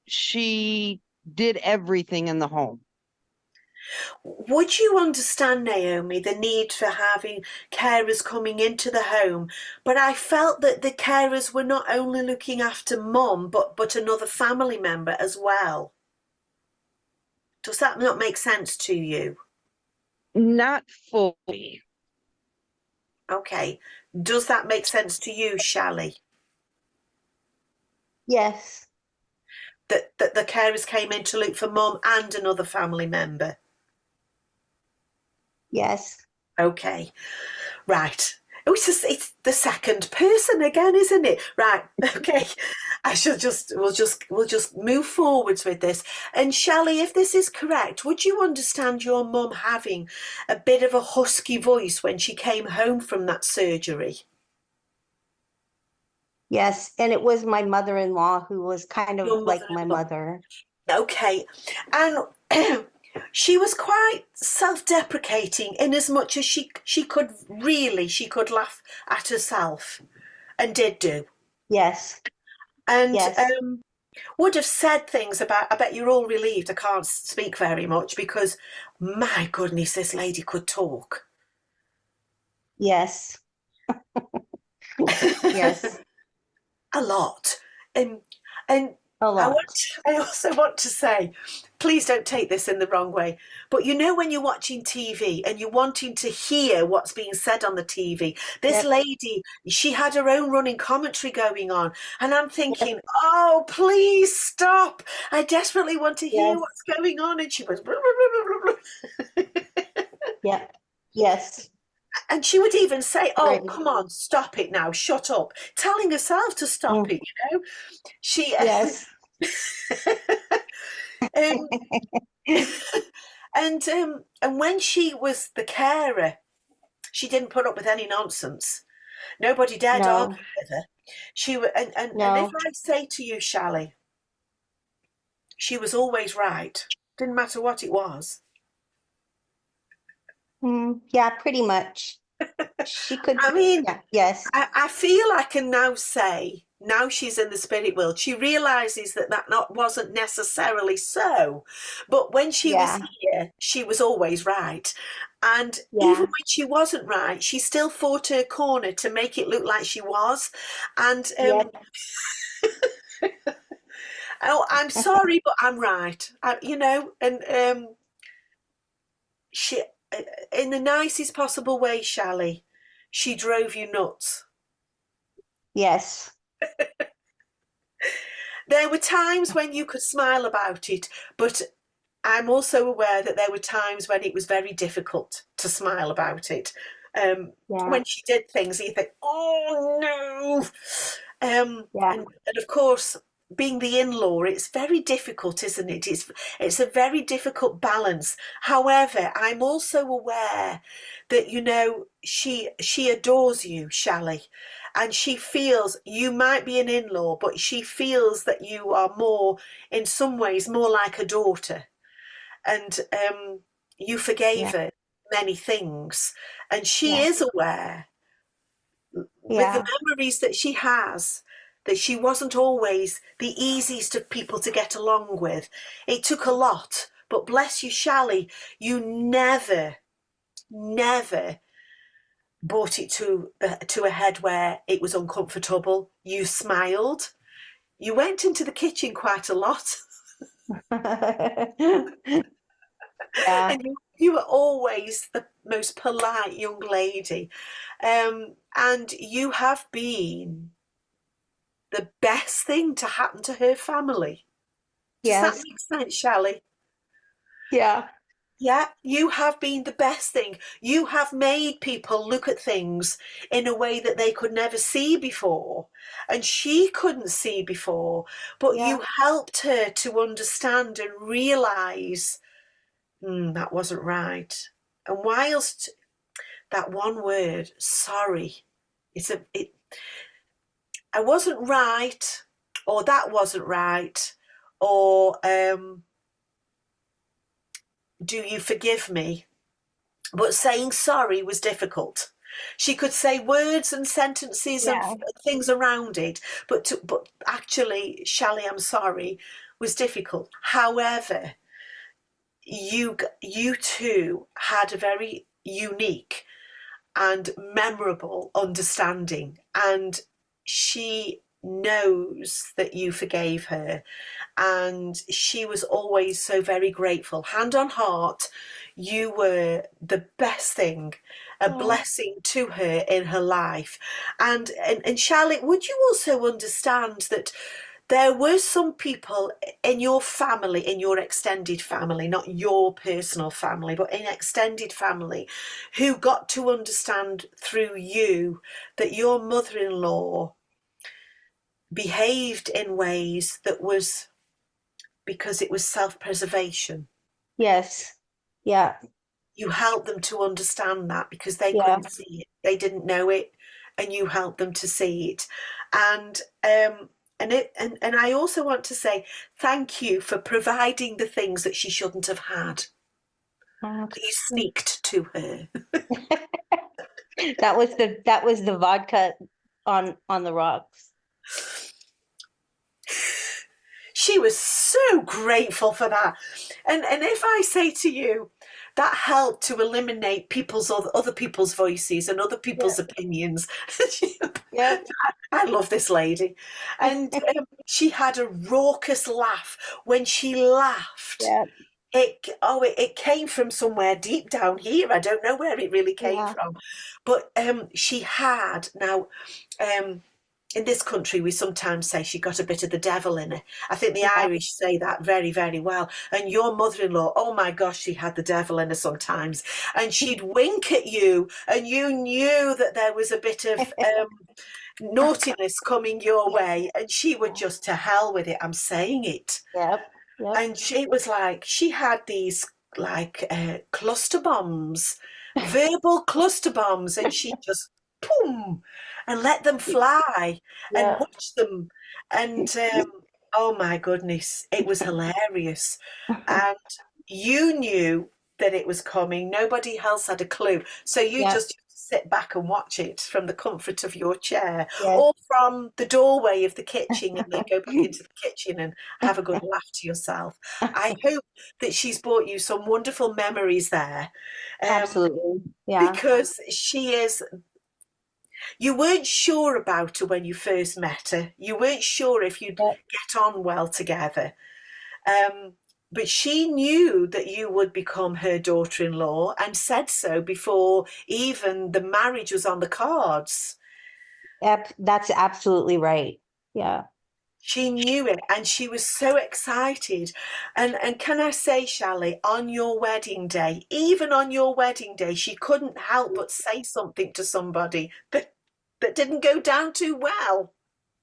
she did everything in the home. Would you understand, Naomi, the need for having carers coming into the home? But I felt that the carers were not only looking after mum, but another family member as well. Does that not make sense to you? Not fully. Okay. Does that make sense to you, Shelley? Yes. That the carers came in to look for mum and another family member? Yes. Okay. Right. Oh, it's the second person again, isn't it? Right. Okay. We'll just move forwards with this. And Shelley, if this is correct, would you understand your mum having a bit of a husky voice when she came home from that surgery? Yes, and it was my mother-in-law who was kind of Your like my mother-in-law. mother. Okay. And she was quite self-deprecating in as much as she could laugh at herself, and did do. Yes, And yes, would have said things about, I bet you're all relieved I can't speak very much, because my goodness, this lady could talk. yes, yes, A lot. And a lot. I also want to say, please don't take this in the wrong way, but you know when you're watching TV and you're wanting to hear what's being said on the TV, this Yep. lady, she had her own running commentary going on, and I'm Yep. thinking, oh, please stop. I desperately want to hear Yes, what's going on. And she was, yep, yes, and she would even say, oh, right. come on, stop it now, shut up, telling herself to stop Mm, it, you know. She, yes, um, and when she was the carer, she didn't put up with any nonsense. Nobody dared argue no, with her. And if no, I say to you, Shally, she was always right. Didn't matter what it was. yeah, pretty much. She could, I mean, yeah, yes, I feel I can now say, now she's in the spirit world, she realizes that not wasn't necessarily so. But when she was yeah, here, she was always right. And even yeah, when she wasn't right, she still fought her corner to make it look like she was. And yes, oh, I'm sorry, but I'm right. And she, in the nicest possible way, Shally, she drove you nuts. yes, There were times when you could smile about it, but I'm also aware that there were times when it was very difficult to smile about it. yeah, When she did things, you think, oh no. yeah, And of course, being the in-law, it's very difficult, isn't it? It's a very difficult balance. However, I'm also aware that, she adores you, Shally, and she feels you might be an in-law, but she feels that you are more, in some ways, more like a daughter. And you forgave yeah, her many things, and she yeah, is aware, with the yeah, memories that she has, that she wasn't always the easiest of people to get along with. It took a lot, but bless you, Shally, you never brought it to a head where it was uncomfortable. You smiled. You went into the kitchen quite a lot. yeah, And you were always the most polite young lady. And you have been the best thing to happen to her family. Does that yes, make sense, Shally? yeah, Yeah, you have been the best thing. You have made people look at things in a way that they could never see before, and she couldn't see before, but yeah, you helped her to understand and realize, that wasn't right. And whilst that one word, sorry, I wasn't right, or that wasn't right, or do you forgive me? But saying sorry was difficult. She could say words and sentences and yeah, things around it, but actually, Shally, I'm sorry, was difficult. However, you two had a very unique and memorable understanding, and she knows that you forgave her, and she was always so very grateful. Hand on heart, you were the best thing, a oh, blessing to her in her life. And Charlotte, would you also understand that there were some people in your family, in your extended family, not your personal family, but in extended family, who got to understand through you that your mother-in-law behaved in ways that was because it was self-preservation. Yes. Yeah. You helped them to understand that because they Yeah. couldn't see it, they didn't know it, and you helped them to see it. And and I also want to say thank you for providing the things that she shouldn't have had, that you sneaked to her. That was the vodka on the rocks. She was so grateful for that. And if I say to you, that helped to eliminate other people's voices and other people's opinions. Yeah. I love this lady. And she had a raucous laugh. When she laughed, Yeah. it came from somewhere deep down here. I don't know where it really came Yeah. from. But she had, now, in this country, we sometimes say she got a bit of the devil in her. I think the Yeah. Irish say that very, very well. And your mother-in-law, oh my gosh, she had the devil in her sometimes. And she'd wink at you, and you knew that there was a bit of naughtiness coming your way, and she would just, to hell with it, I'm saying it. Yep. Yep. And she was like, she had these like cluster bombs, verbal cluster bombs, and she just boom and let them fly and Yeah. watch them. And oh my goodness, it was hilarious. And you knew that it was coming. Nobody else had a clue. So you Yeah. just sit back and watch it from the comfort of your chair Yes. or from the doorway of the kitchen, and then go back into the kitchen and have a good laugh to yourself. I hope that she's brought you some wonderful memories there. Absolutely. Yeah. Because she is, you weren't sure about her when you first met her. You weren't sure if you'd Yep. get on well together. But she knew that you would become her daughter-in-law and said so before even the marriage was on the cards. That's absolutely right. Yeah. She knew it, and she was so excited. And can I say, Shally, on your wedding day, even on your wedding day, she couldn't help but say something to somebody that didn't go down too well.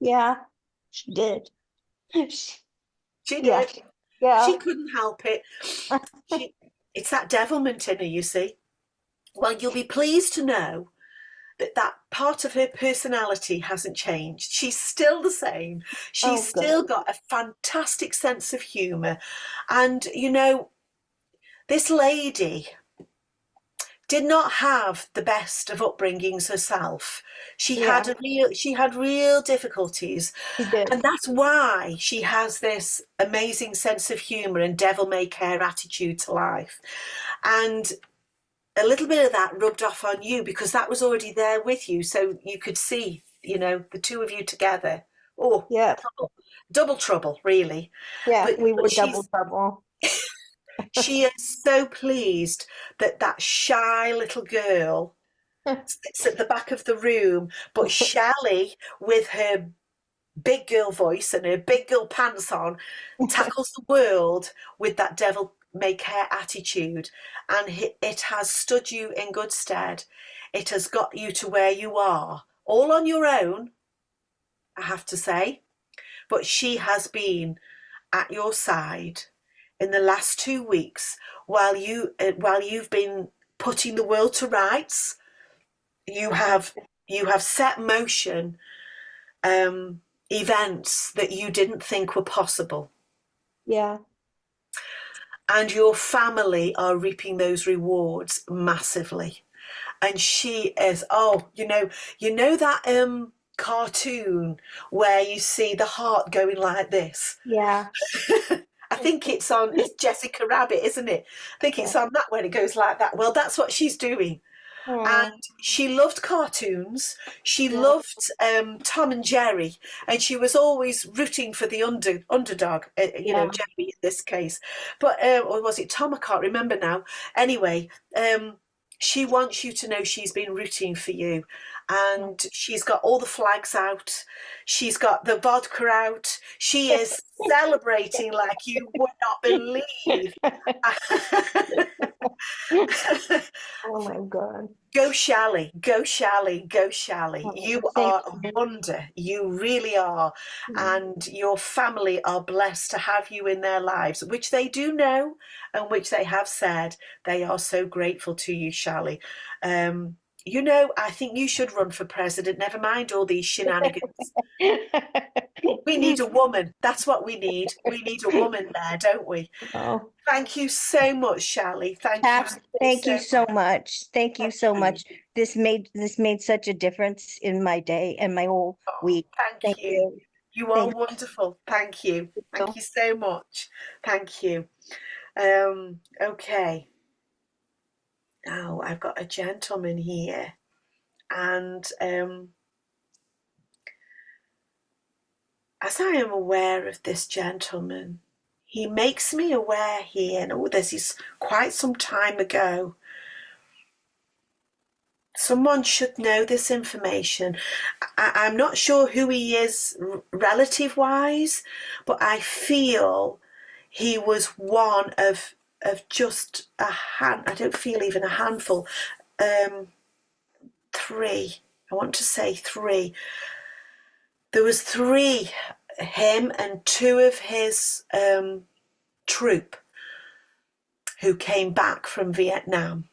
Yeah. She did. She Yeah. did. Yeah. She couldn't help it. It's that devilment in her, you see. Well, you'll be pleased to know that part of her personality hasn't changed. She's still the same. She's still got a fantastic sense of humour. And, you know, this lady did not have the best of upbringings herself. She had real difficulties. She did. And that's why she has this amazing sense of humour and devil-may-care attitude to life. And a little bit of that rubbed off on you because that was already there with you. So you could see, you know, the two of you together. Oh, Yeah. double trouble, really. Yeah. But We were double trouble. she is so pleased that that shy little girl sits at the back of the room, but Shally, with her big girl voice and her big girl pants on, tackles the world with that devil may care attitude, and it has stood you in good stead. It has got you to where you are, all on your own, I have to say, but she has been at your side in the last 2 weeks while you've been putting the world to rights. You have set motion events that you didn't think were possible. Yeah. And your family are reaping those rewards massively. And she is, oh, you know that cartoon where you see the heart going like this? Yeah. I think it's Jessica Rabbit, isn't it? I think it's on that where it goes like that. Well, that's what she's doing. And she loved cartoons. She loved Tom and Jerry, and she was always rooting for the underdog. Jerry in this case, but or was it Tom? I can't remember now. Anyway, she wants you to know she's been rooting for you, and she's got all the flags out. She's got the vodka out. She is celebrating like you would not believe. Oh my God. Go Shally, go Shally, go Shally. Oh, You thank are a wonder. You really are. you. And your family are blessed to have you in their lives, which they do know and which they have said. They are so grateful to you, Shally. You know, I think you should run for president. Never mind all these shenanigans. We need a woman. That's what we need. We need a woman there, don't we? Oh, Thank you so much, Shally. Thank you Pat, thank you so much. Thank you so much. This made such a difference in my day and my whole week. Thank Thank you. you. You are Thank wonderful. Thank you. Thank you so much. Thank you. Okay. Now I've got a gentleman here, and as I am aware of this gentleman, he makes me aware here, and this is quite some time ago. Someone should know this information. I'm not sure who he is relative wise, but I feel he was one of just I don't feel even a handful. Three. I want to say three. There was three, him and two of his troop who came back from Vietnam.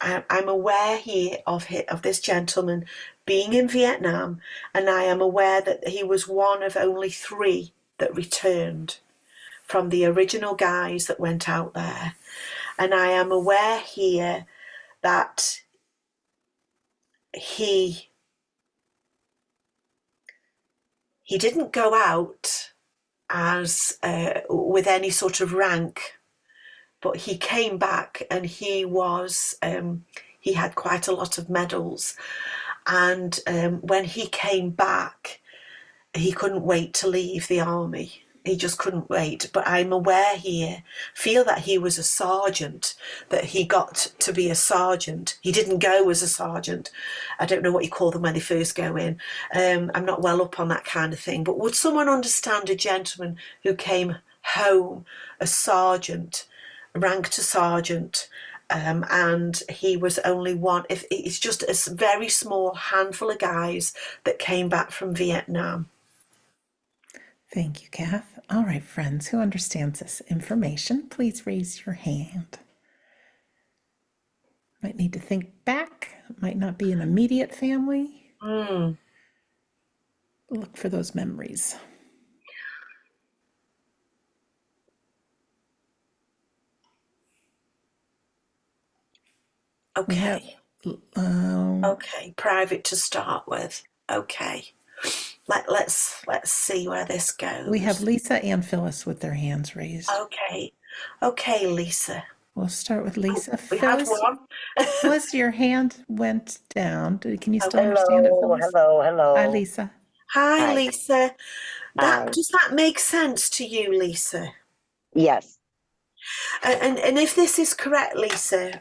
I'm aware here of this gentleman being in Vietnam, and I am aware that he was one of only three that returned from the original guys that went out there. And I am aware here that he didn't go out as with any sort of rank, but he came back and he was he had quite a lot of medals, and when he came back he couldn't wait to leave the army. He just couldn't wait. But I'm aware here, feel that he was a sergeant, that he got to be a sergeant. He didn't go as a sergeant. I don't know what you call them when they first go in. I'm not well up on that kind of thing. But would someone understand a gentleman who came home a sergeant, ranked to sergeant, and he was only one? If it's just a very small handful of guys that came back from Vietnam. Thank you, Kath. All right, friends, who understands this information, please raise your hand. Might need to think back. Might not be an immediate family. Look for those memories. Okay. Okay, private to start with. Okay. Let's see where this goes. We have Lisa and Phyllis with their hands raised. Okay, Lisa. We'll start with Lisa. We had Phyllis, one. Phyllis, your hand went down. Can you still understand it, Phyllis? Hello. Hi, Lisa. Hi, Hi. Lisa. Hi. Does that make sense to you, Lisa? Yes. And if this is correct, Lisa,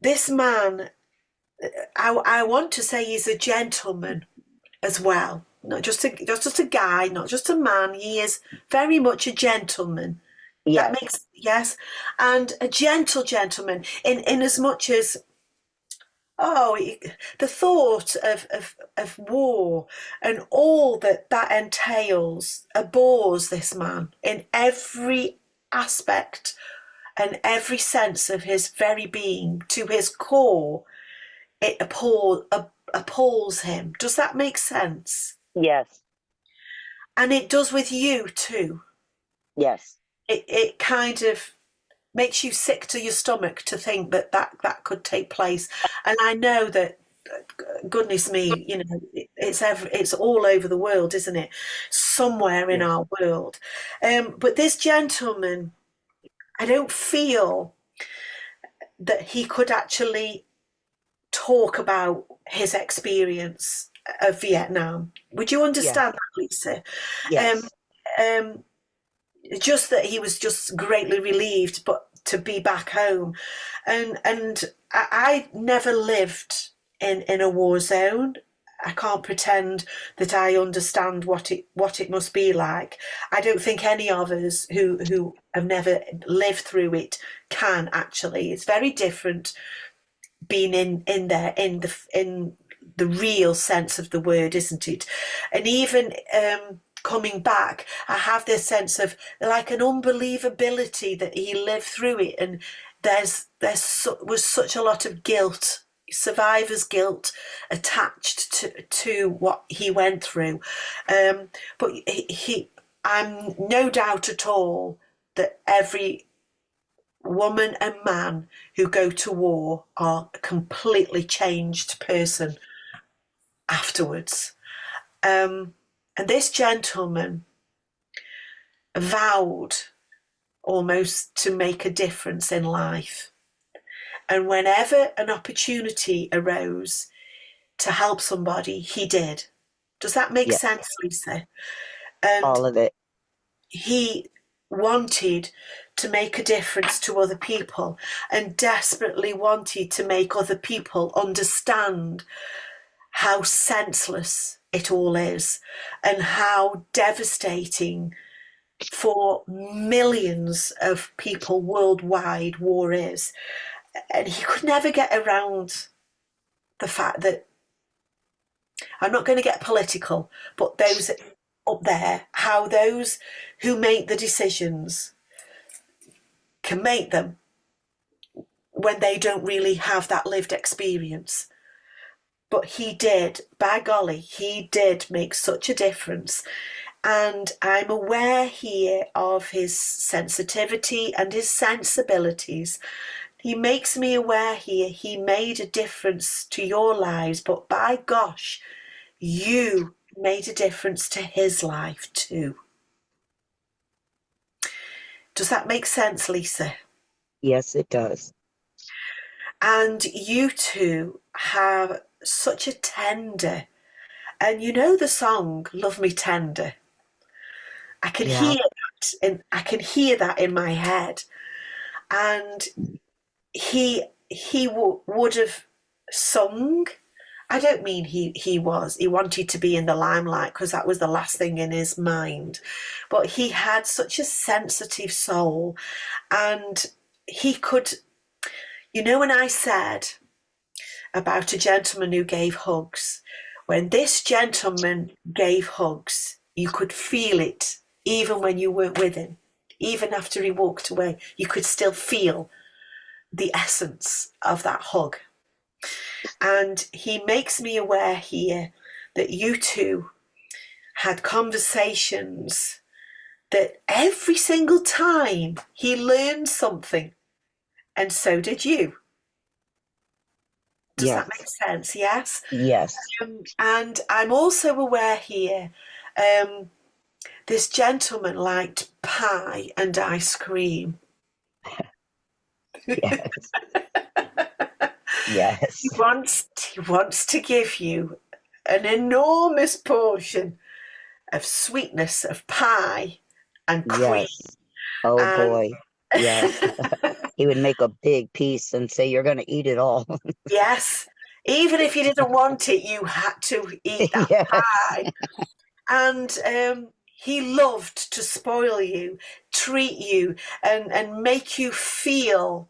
this man, I want to say he's a gentleman as well. Not just a guy, not just a man. He is very much a gentleman. Yes. That makes, yes, and a gentle gentleman in as much as, the thought of war and all that entails abhors this man in every aspect and every sense of his very being. To his core, it appalls him. Does that make sense? Yes. And it does with you too. Yes. It kind of makes you sick to your stomach to think that could take place. And I know that, goodness me, you know, it's all over the world, isn't it? Somewhere in our world. But this gentleman, I don't feel that he could actually talk about his experience of Vietnam. Would you understand that, Lisa? Yes. Just that he was just greatly relieved, but to be back home, and I never lived in a war zone. I can't pretend that I understand what it must be like. I don't think any of us who have never lived through it can actually. It's very different being in there in the real sense of the word, isn't it? And even coming back, I have this sense of like an unbelievability that he lived through it, and was such a lot of guilt, survivor's guilt, attached to what he went through. But I'm no doubt at all that every woman and man who go to war are a completely changed person afterwards. And this gentleman vowed almost to make a difference in life. And whenever an opportunity arose to help somebody, he did. Does that make Yes. sense, Lisa? And All of it. he wanted to make a difference to other people and desperately wanted to make other people understand how senseless it all is and how devastating for millions of people worldwide war is. And he could never get around the fact that, I'm not going to get political, but those up there, how those who make the decisions can make them when they don't really have that lived experience. But he did, by golly, he did make such a difference. And I'm aware here of his sensitivity and his sensibilities. He makes me aware here he made a difference to your lives, but by gosh, you made a difference to his life too. Does that make sense, Lisa? Yes, it does. And you two have such a tender, and you know the song "Love Me Tender." I can Yeah. hear that, and I can hear that in my head. And he would have sung. I don't mean he wanted to be in the limelight, because that was the last thing in his mind. But he had such a sensitive soul, and he could, when I said about a gentleman who gave hugs, when this gentleman gave hugs, you could feel it even when you weren't with him. Even after he walked away, you could still feel the essence of that hug. And he makes me aware here that you two had conversations that every single time he learned something, and so did you. Does Yes. that make sense? Yes? Yes. And I'm also aware here, this gentleman liked pie and ice cream. Yes. Yes. He wants to give you an enormous portion of sweetness of pie and cream. Yes. Oh And boy. Yes. He would make a big piece and say, "You're going to eat it all." yes, even if you didn't want it, you had to eat that Yes. pie. And he loved to spoil you, treat you, and make you feel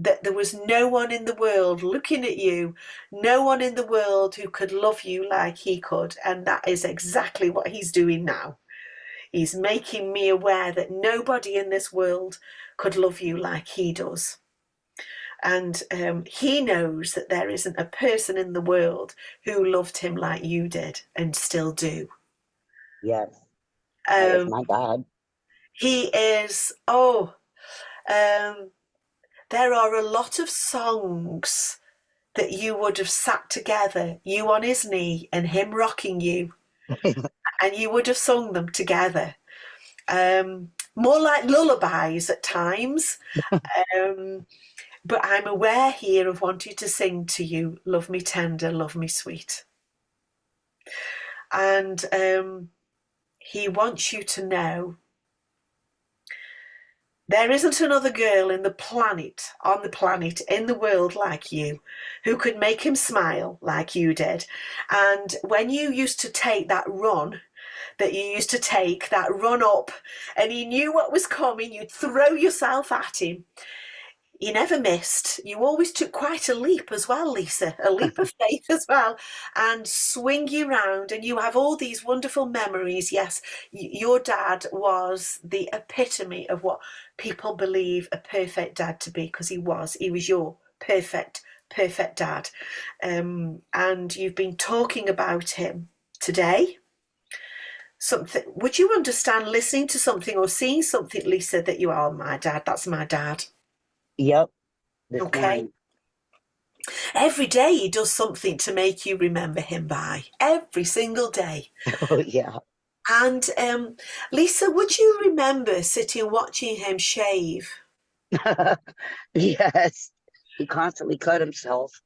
that there was no one in the world looking at you, no one in the world who could love you like he could. And that is exactly what he's doing now. He's making me aware that nobody in this world could love you like he does. And he knows that there isn't a person in the world who loved him like you did and still do. Yes. That is Um, my God. he is, there are a lot of songs that you would have sat together, you on his knee and him rocking you, and you would have sung them together. More like lullabies at times. But I'm aware here of wanting to sing to you, "Love Me Tender, Love Me Sweet." And he wants you to know There isn't another girl in the planet, on the planet, in the world like you, who could make him smile like you did. And when you used to take that run, that run up, and he knew what was coming, you'd throw yourself at him. You never missed. You always took quite a leap as well, Lisa, a leap of faith as well, and swing you round. And you have all these wonderful memories. Yes, your dad was the epitome of what people believe a perfect dad to be, because he was. He was your perfect, perfect dad. And you've been talking about him today. Something, would you understand listening to something or seeing something, Lisa, that you are my dad? That's my dad. Yep. This Okay. morning. Every day he does something to make you remember him by. Every single day. Oh, yeah. And Lisa, would you remember sitting watching him shave? Yes. He constantly cut himself.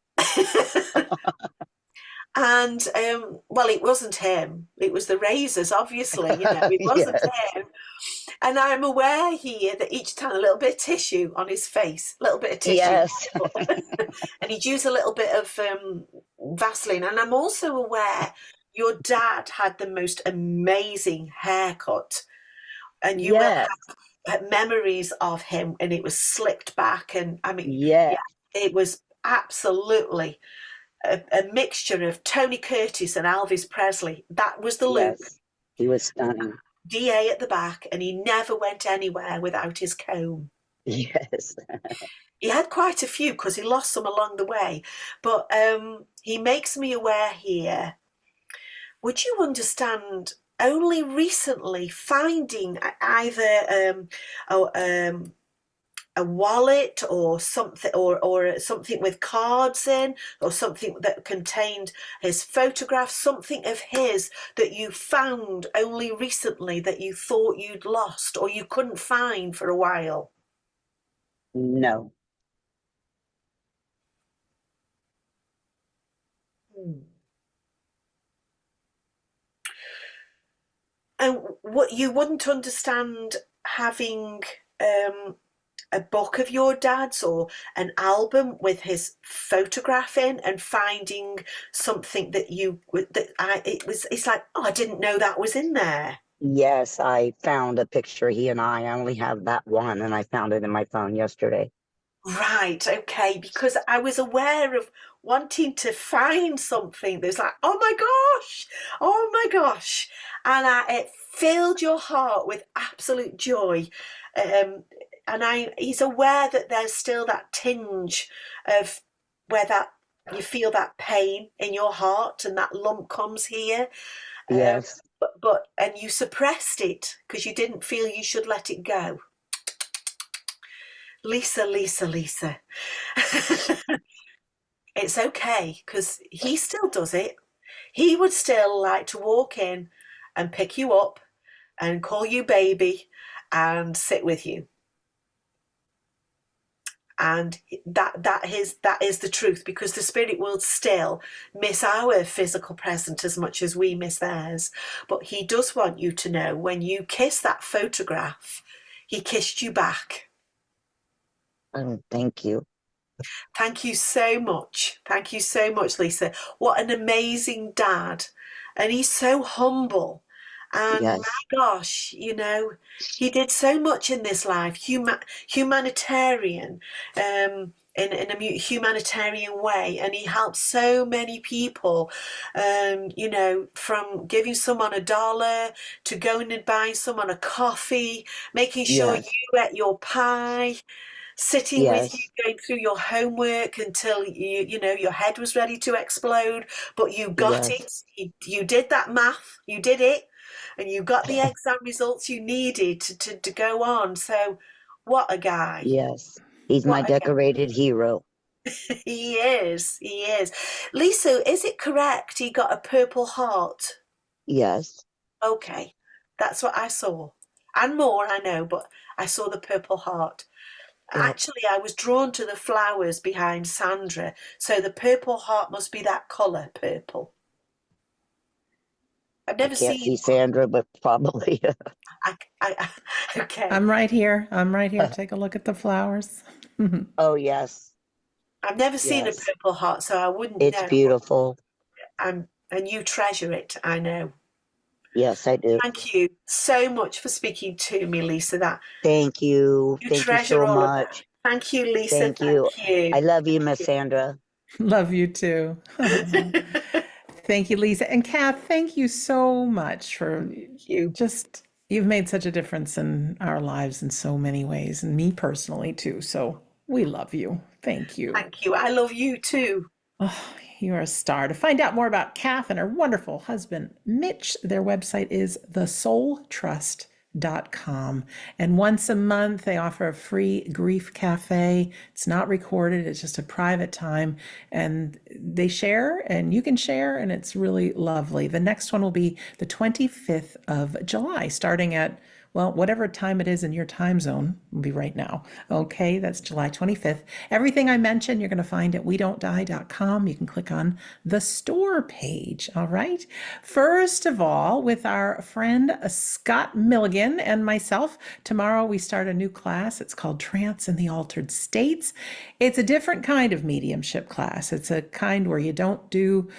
And well, it wasn't him. It was the razors, obviously. It wasn't Yes. him. And I'm aware here that each time a little bit of tissue on his face, a little bit of tissue. Yes. And he'd use a little bit of Vaseline. And I'm also aware your dad had the most amazing haircut. And you will Yes. have memories of him, and it was slicked back. And I mean, Yes. yeah, it was absolutely a mixture of Tony Curtis and Elvis Presley. That was the look. Yes. He was stunning. DA at the back, and he never went anywhere without his comb. Yes. He had quite a few because he lost some along the way, but he makes me aware here. Would you understand? Only recently finding either a wallet or something, or something with cards in, or something that contained his photographs, something of his that you found only recently that you thought you'd lost or you couldn't find for a while. No. And what you wouldn't understand having a book of your dad's or an album with his photograph in, and finding something that it's like, oh, I didn't know that was in there. Yes, I found a picture. He and I only have that one, and I found it in my phone yesterday. Right, okay, because I was aware of wanting to find something that's like, oh my gosh, and it filled your heart with absolute joy. And he's aware that there's still that tinge of where that you feel that pain in your heart, and that lump comes here. Yes. But and you suppressed it because you didn't feel you should let it go. Lisa. It's okay, because he still does it. He would still like to walk in and pick you up and call you baby and sit with you. And that is the truth, because the spirit world still miss our physical presence as much as we miss theirs. But he does want you to know, when you kiss that photograph, he kissed you back. Oh, thank you. Thank you so much. Thank you so much, Lisa. What an amazing dad. And he's so humble. And Yes. my gosh, he did so much in this life, humanitarian, in a humanitarian way. And he helped so many people, from giving someone $1 to going and buying someone a coffee, making sure Yes. you ate your pie, sitting with Yes. you, going through your homework until your head was ready to explode, but you got Yes. it. You did that math, you did it, and you got the exam results you needed to go on. So what a guy. Yes. He's my What a guy. decorated hero. He is. Lisa, is it correct he got a Purple Heart? Yes. Okay, that's what I saw, and more I know, but I saw the Purple Heart. Yep. Actually, I was drawn to the flowers behind Sandra, so the Purple Heart must be that colour, purple. I've I never can't seen see Sandra, but probably. Okay. I'm right here. I'm right here. Take a look at the flowers. Oh, yes. I've never seen a Yes. purple heart, so I wouldn't It's know. beautiful. And you treasure it, I know. Yes, I do. Thank you so much for speaking to me, Lisa. That Thank you. you Thank you treasure so all of that. much. Thank you, Lisa. Thank you. Thank you. I love you, Miss Sandra. Love you too. Thank you, Lisa. And Kath, thank you so much for you. just, you've made such a difference in our lives in so many ways, and me personally too. So we love you. Thank you. Thank you. I love you too. Oh, you are a star. To find out more about Kath and her wonderful husband, Mitch, their website is thesoultrust.com. And once a month, they offer a free grief cafe. It's not recorded, it's just a private time. And they share, and you can share, and it's really lovely. The next one will be the 25th of July, starting at well, whatever time it is in your time zone will be right now. Okay, that's July 25th. Everything I mentioned, you're going to find at wedon'tdie.com. You can click on the store page. All right. First of all, with our friend Scott Milligan and myself, tomorrow we start a new class. It's called Trance in the Altered States. It's a different kind of mediumship class. It's a kind where you don't do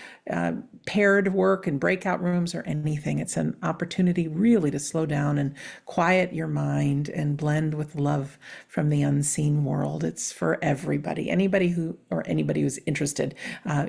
paired work and breakout rooms or anything. It's an opportunity really to slow down and quiet your mind and blend with love from the unseen world. It's for everybody. Anybody who's interested,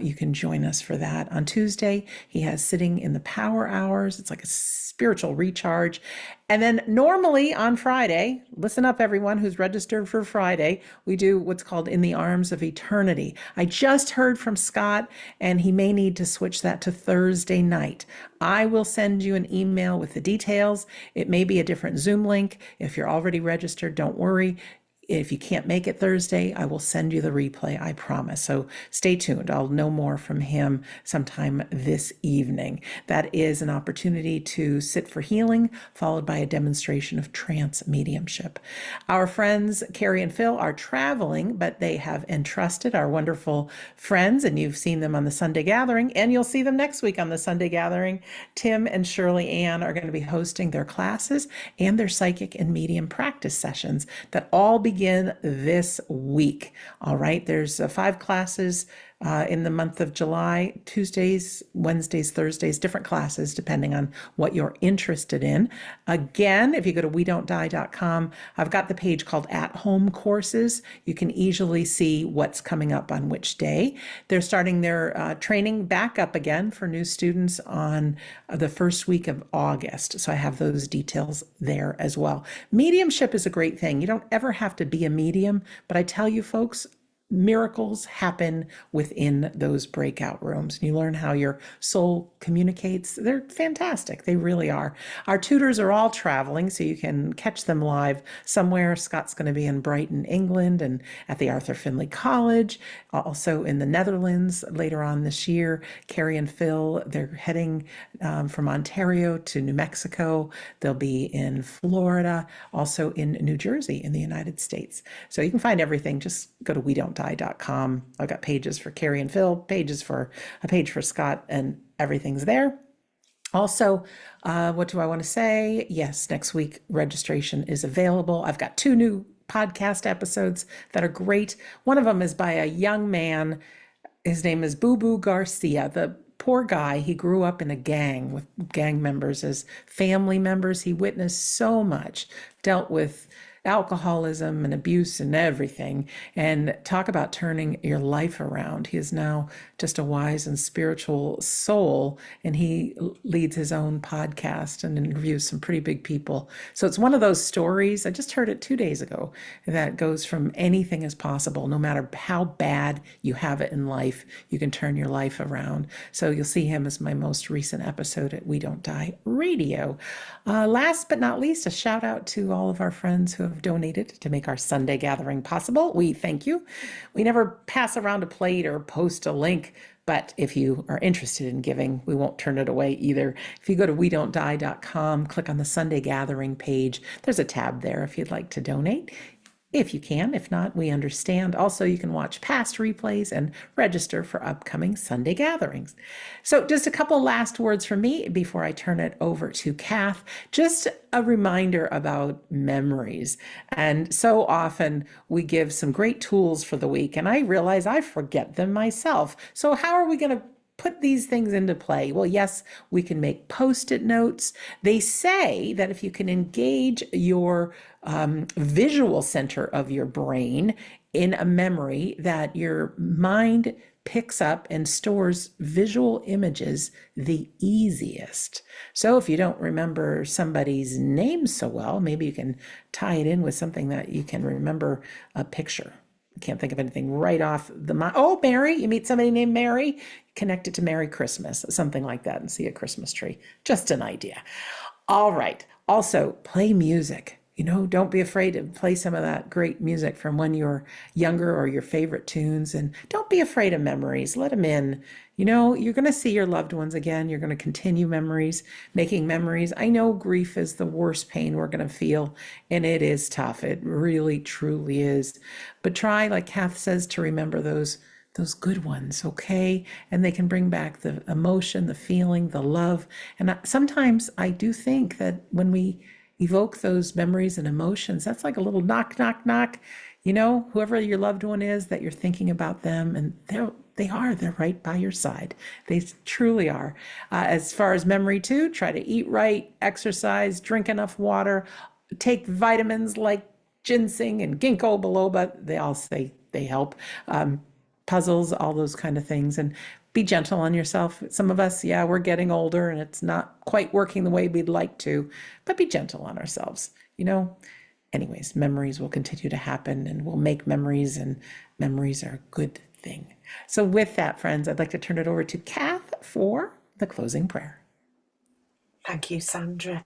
you can join us for that. On Tuesday, he has Sitting in the Power Hours. It's like a spiritual recharge. And then normally on Friday, listen up, everyone who's registered for Friday, we do what's called In the Arms of Eternity. I just heard from Scott, and he may need to switch that to Thursday night. I will send you an email with the details. It may be a different Zoom link. If you're already registered, don't worry. If you can't make it Thursday, I will send you the replay, I promise. So stay tuned. I'll know more from him sometime this evening. That is an opportunity to sit for healing, followed by a demonstration of trance mediumship. Our friends, Carrie and Phil, are traveling, but they have entrusted our wonderful friends, and you've seen them on the Sunday Gathering, and you'll see them next week on the Sunday Gathering. Tim and Shirley Ann are going to be hosting their classes and their psychic and medium practice sessions that all begin this week. All right, there's 5 classes in the month of July, Tuesdays, Wednesdays, Thursdays, different classes depending on what you're interested in. Again, if you go to wedon'tdie.com, I've got the page called At Home Courses. You can easily see what's coming up on which day. They're starting their training back up again for new students on the first week of August. So I have those details there as well. Mediumship is a great thing. You don't ever have to be a medium, but I tell you folks, miracles happen within those breakout rooms. You learn how your soul communicates. They're fantastic. They really are. Our tutors are all traveling, so you can catch them live somewhere. Scott's going to be in Brighton, England, and at the Arthur Findlay College, also in the Netherlands later on this year. Carrie and Phil, they're heading from Ontario to New Mexico. They'll be in Florida, also in New Jersey in the United States. So you can find everything. Just go to wedon'tdie.com. I've got pages for Carrie and Phil, a page for Scott, and everything's there. Also, what do I want to say? Yes, next week registration is available. I've got 2 new podcast episodes that are great. One of them is by a young man. His name is Boo Boo Garcia. The poor guy, he grew up in a gang with gang members as family members. He witnessed so much, dealt with alcoholism and abuse and everything, and talk about turning your life around. He is now just a wise and spiritual soul, and he leads his own podcast and interviews some pretty big people. So it's one of those stories, I just heard it 2 days ago, that goes from anything is possible. No matter how bad you have it in life, you can turn your life around. So you'll see him as my most recent episode at We Don't Die Radio. Last but not least, a shout out to all of our friends who have donated to make our Sunday gathering possible. We thank you. We never pass around a plate or post a link, but if you are interested in giving, we won't turn it away either. If you go to wedon'tdie.com, click on the Sunday gathering page, there's a tab there if you'd like to donate. if you can. If not, we understand. Also, you can watch past replays and register for upcoming Sunday gatherings. So just a couple last words from me before I turn it over to Kath. Just a reminder about memories. And so often we give some great tools for the week, and I realize I forget them myself. So how are we going to put these things into play? Well, yes, we can make post-it notes. They say that if you can engage your visual center of your brain in a memory, that your mind picks up and stores visual images the easiest. So if you don't remember somebody's name so well, maybe you can tie it in with something that you can remember a picture. Can't think of anything right off the mind. Oh, Mary, you meet somebody named Mary, connect it to Merry Christmas, something like that, and see a Christmas tree. Just an idea. All right. Also, play music. Don't be afraid to play some of that great music from when you were younger or your favorite tunes. And don't be afraid of memories. Let them in. You're going to see your loved ones again. You're going to continue making memories. I know grief is the worst pain we're going to feel, and it is tough. It really, truly is. But try, like Kath says, to remember those good ones, okay? And they can bring back the emotion, the feeling, the love. And sometimes I do think that when we evoke those memories and emotions, that's like a little knock, knock, knock. Whoever your loved one is, that you're thinking about them, and they're right by your side. They truly are. As far as memory too, try to eat right, exercise, drink enough water, take vitamins like ginseng and ginkgo biloba. They all say they help. Puzzles, all those kind of things, and be gentle on yourself. Some of us, we're getting older and it's not quite working the way we'd like to, but be gentle on ourselves. Anyways, memories will continue to happen, and we'll make memories, and memories are a good thing. So with that, friends, I'd like to turn it over to Kath for the closing prayer. Thank you, Sandra.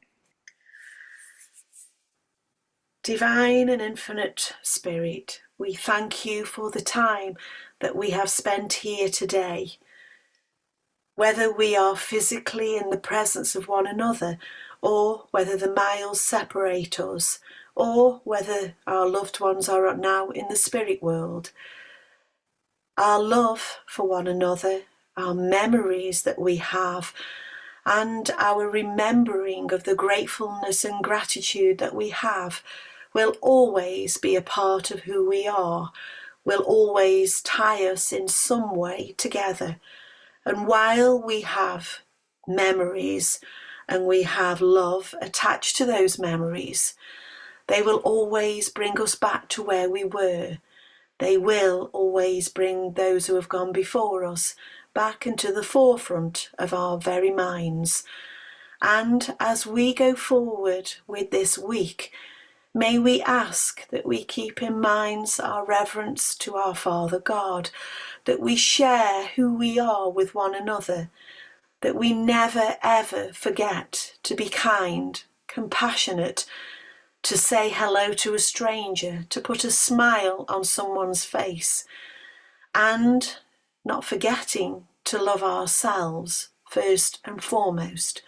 Divine and infinite Spirit, we thank you for the time that we have spent here today. Whether we are physically in the presence of one another, or whether the miles separate us, or whether our loved ones are now in the spirit world, our love for one another, our memories that we have, and our remembering of the gratefulness and gratitude that we have will always be a part of who we are, will always tie us in some way together. And while we have memories and we have love attached to those memories, they will always bring us back to where we were. They will always bring those who have gone before us back into the forefront of our very minds. And as we go forward with this week, may we ask that we keep in mind our reverence to our Father God, that we share who we are with one another, that we never ever forget to be kind, compassionate, to say hello to a stranger, to put a smile on someone's face, and not forgetting to love ourselves first and foremost.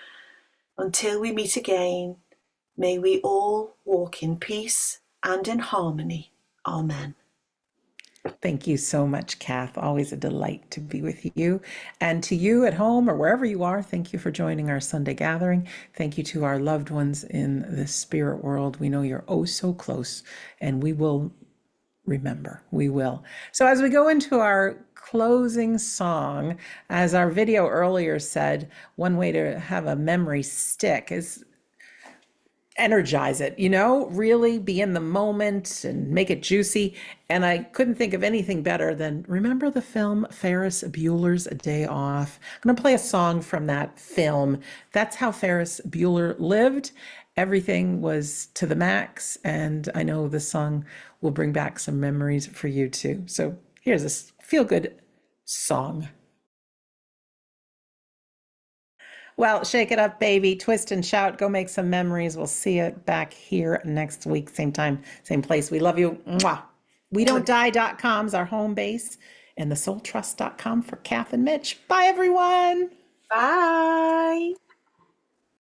Until we meet again, may we all walk in peace and in harmony. Amen. Thank you so much, Kath. Always a delight to be with you. And to you at home or wherever you are, thank you for joining our Sunday gathering. Thank you to our loved ones in the spirit world. We know you're oh so close, and we will remember. We will. So as we go into our closing song, as our video earlier said, one way to have a memory stick is energize it, really be in the moment and make it juicy. And I couldn't think of anything better than, remember the film Ferris Bueller's A Day Off? I'm going to play a song from that film. That's how Ferris Bueller lived. Everything was to the max. And I know this song will bring back some memories for you too. So here's this feel-good song. Well, shake it up, baby. Twist and shout. Go make some memories. We'll see you back here next week. Same time, same place. We love you. Mwah. WeDon'tDie.com is our home base, and thesoultrust.com for Kath and Mitch. Bye, everyone. Bye.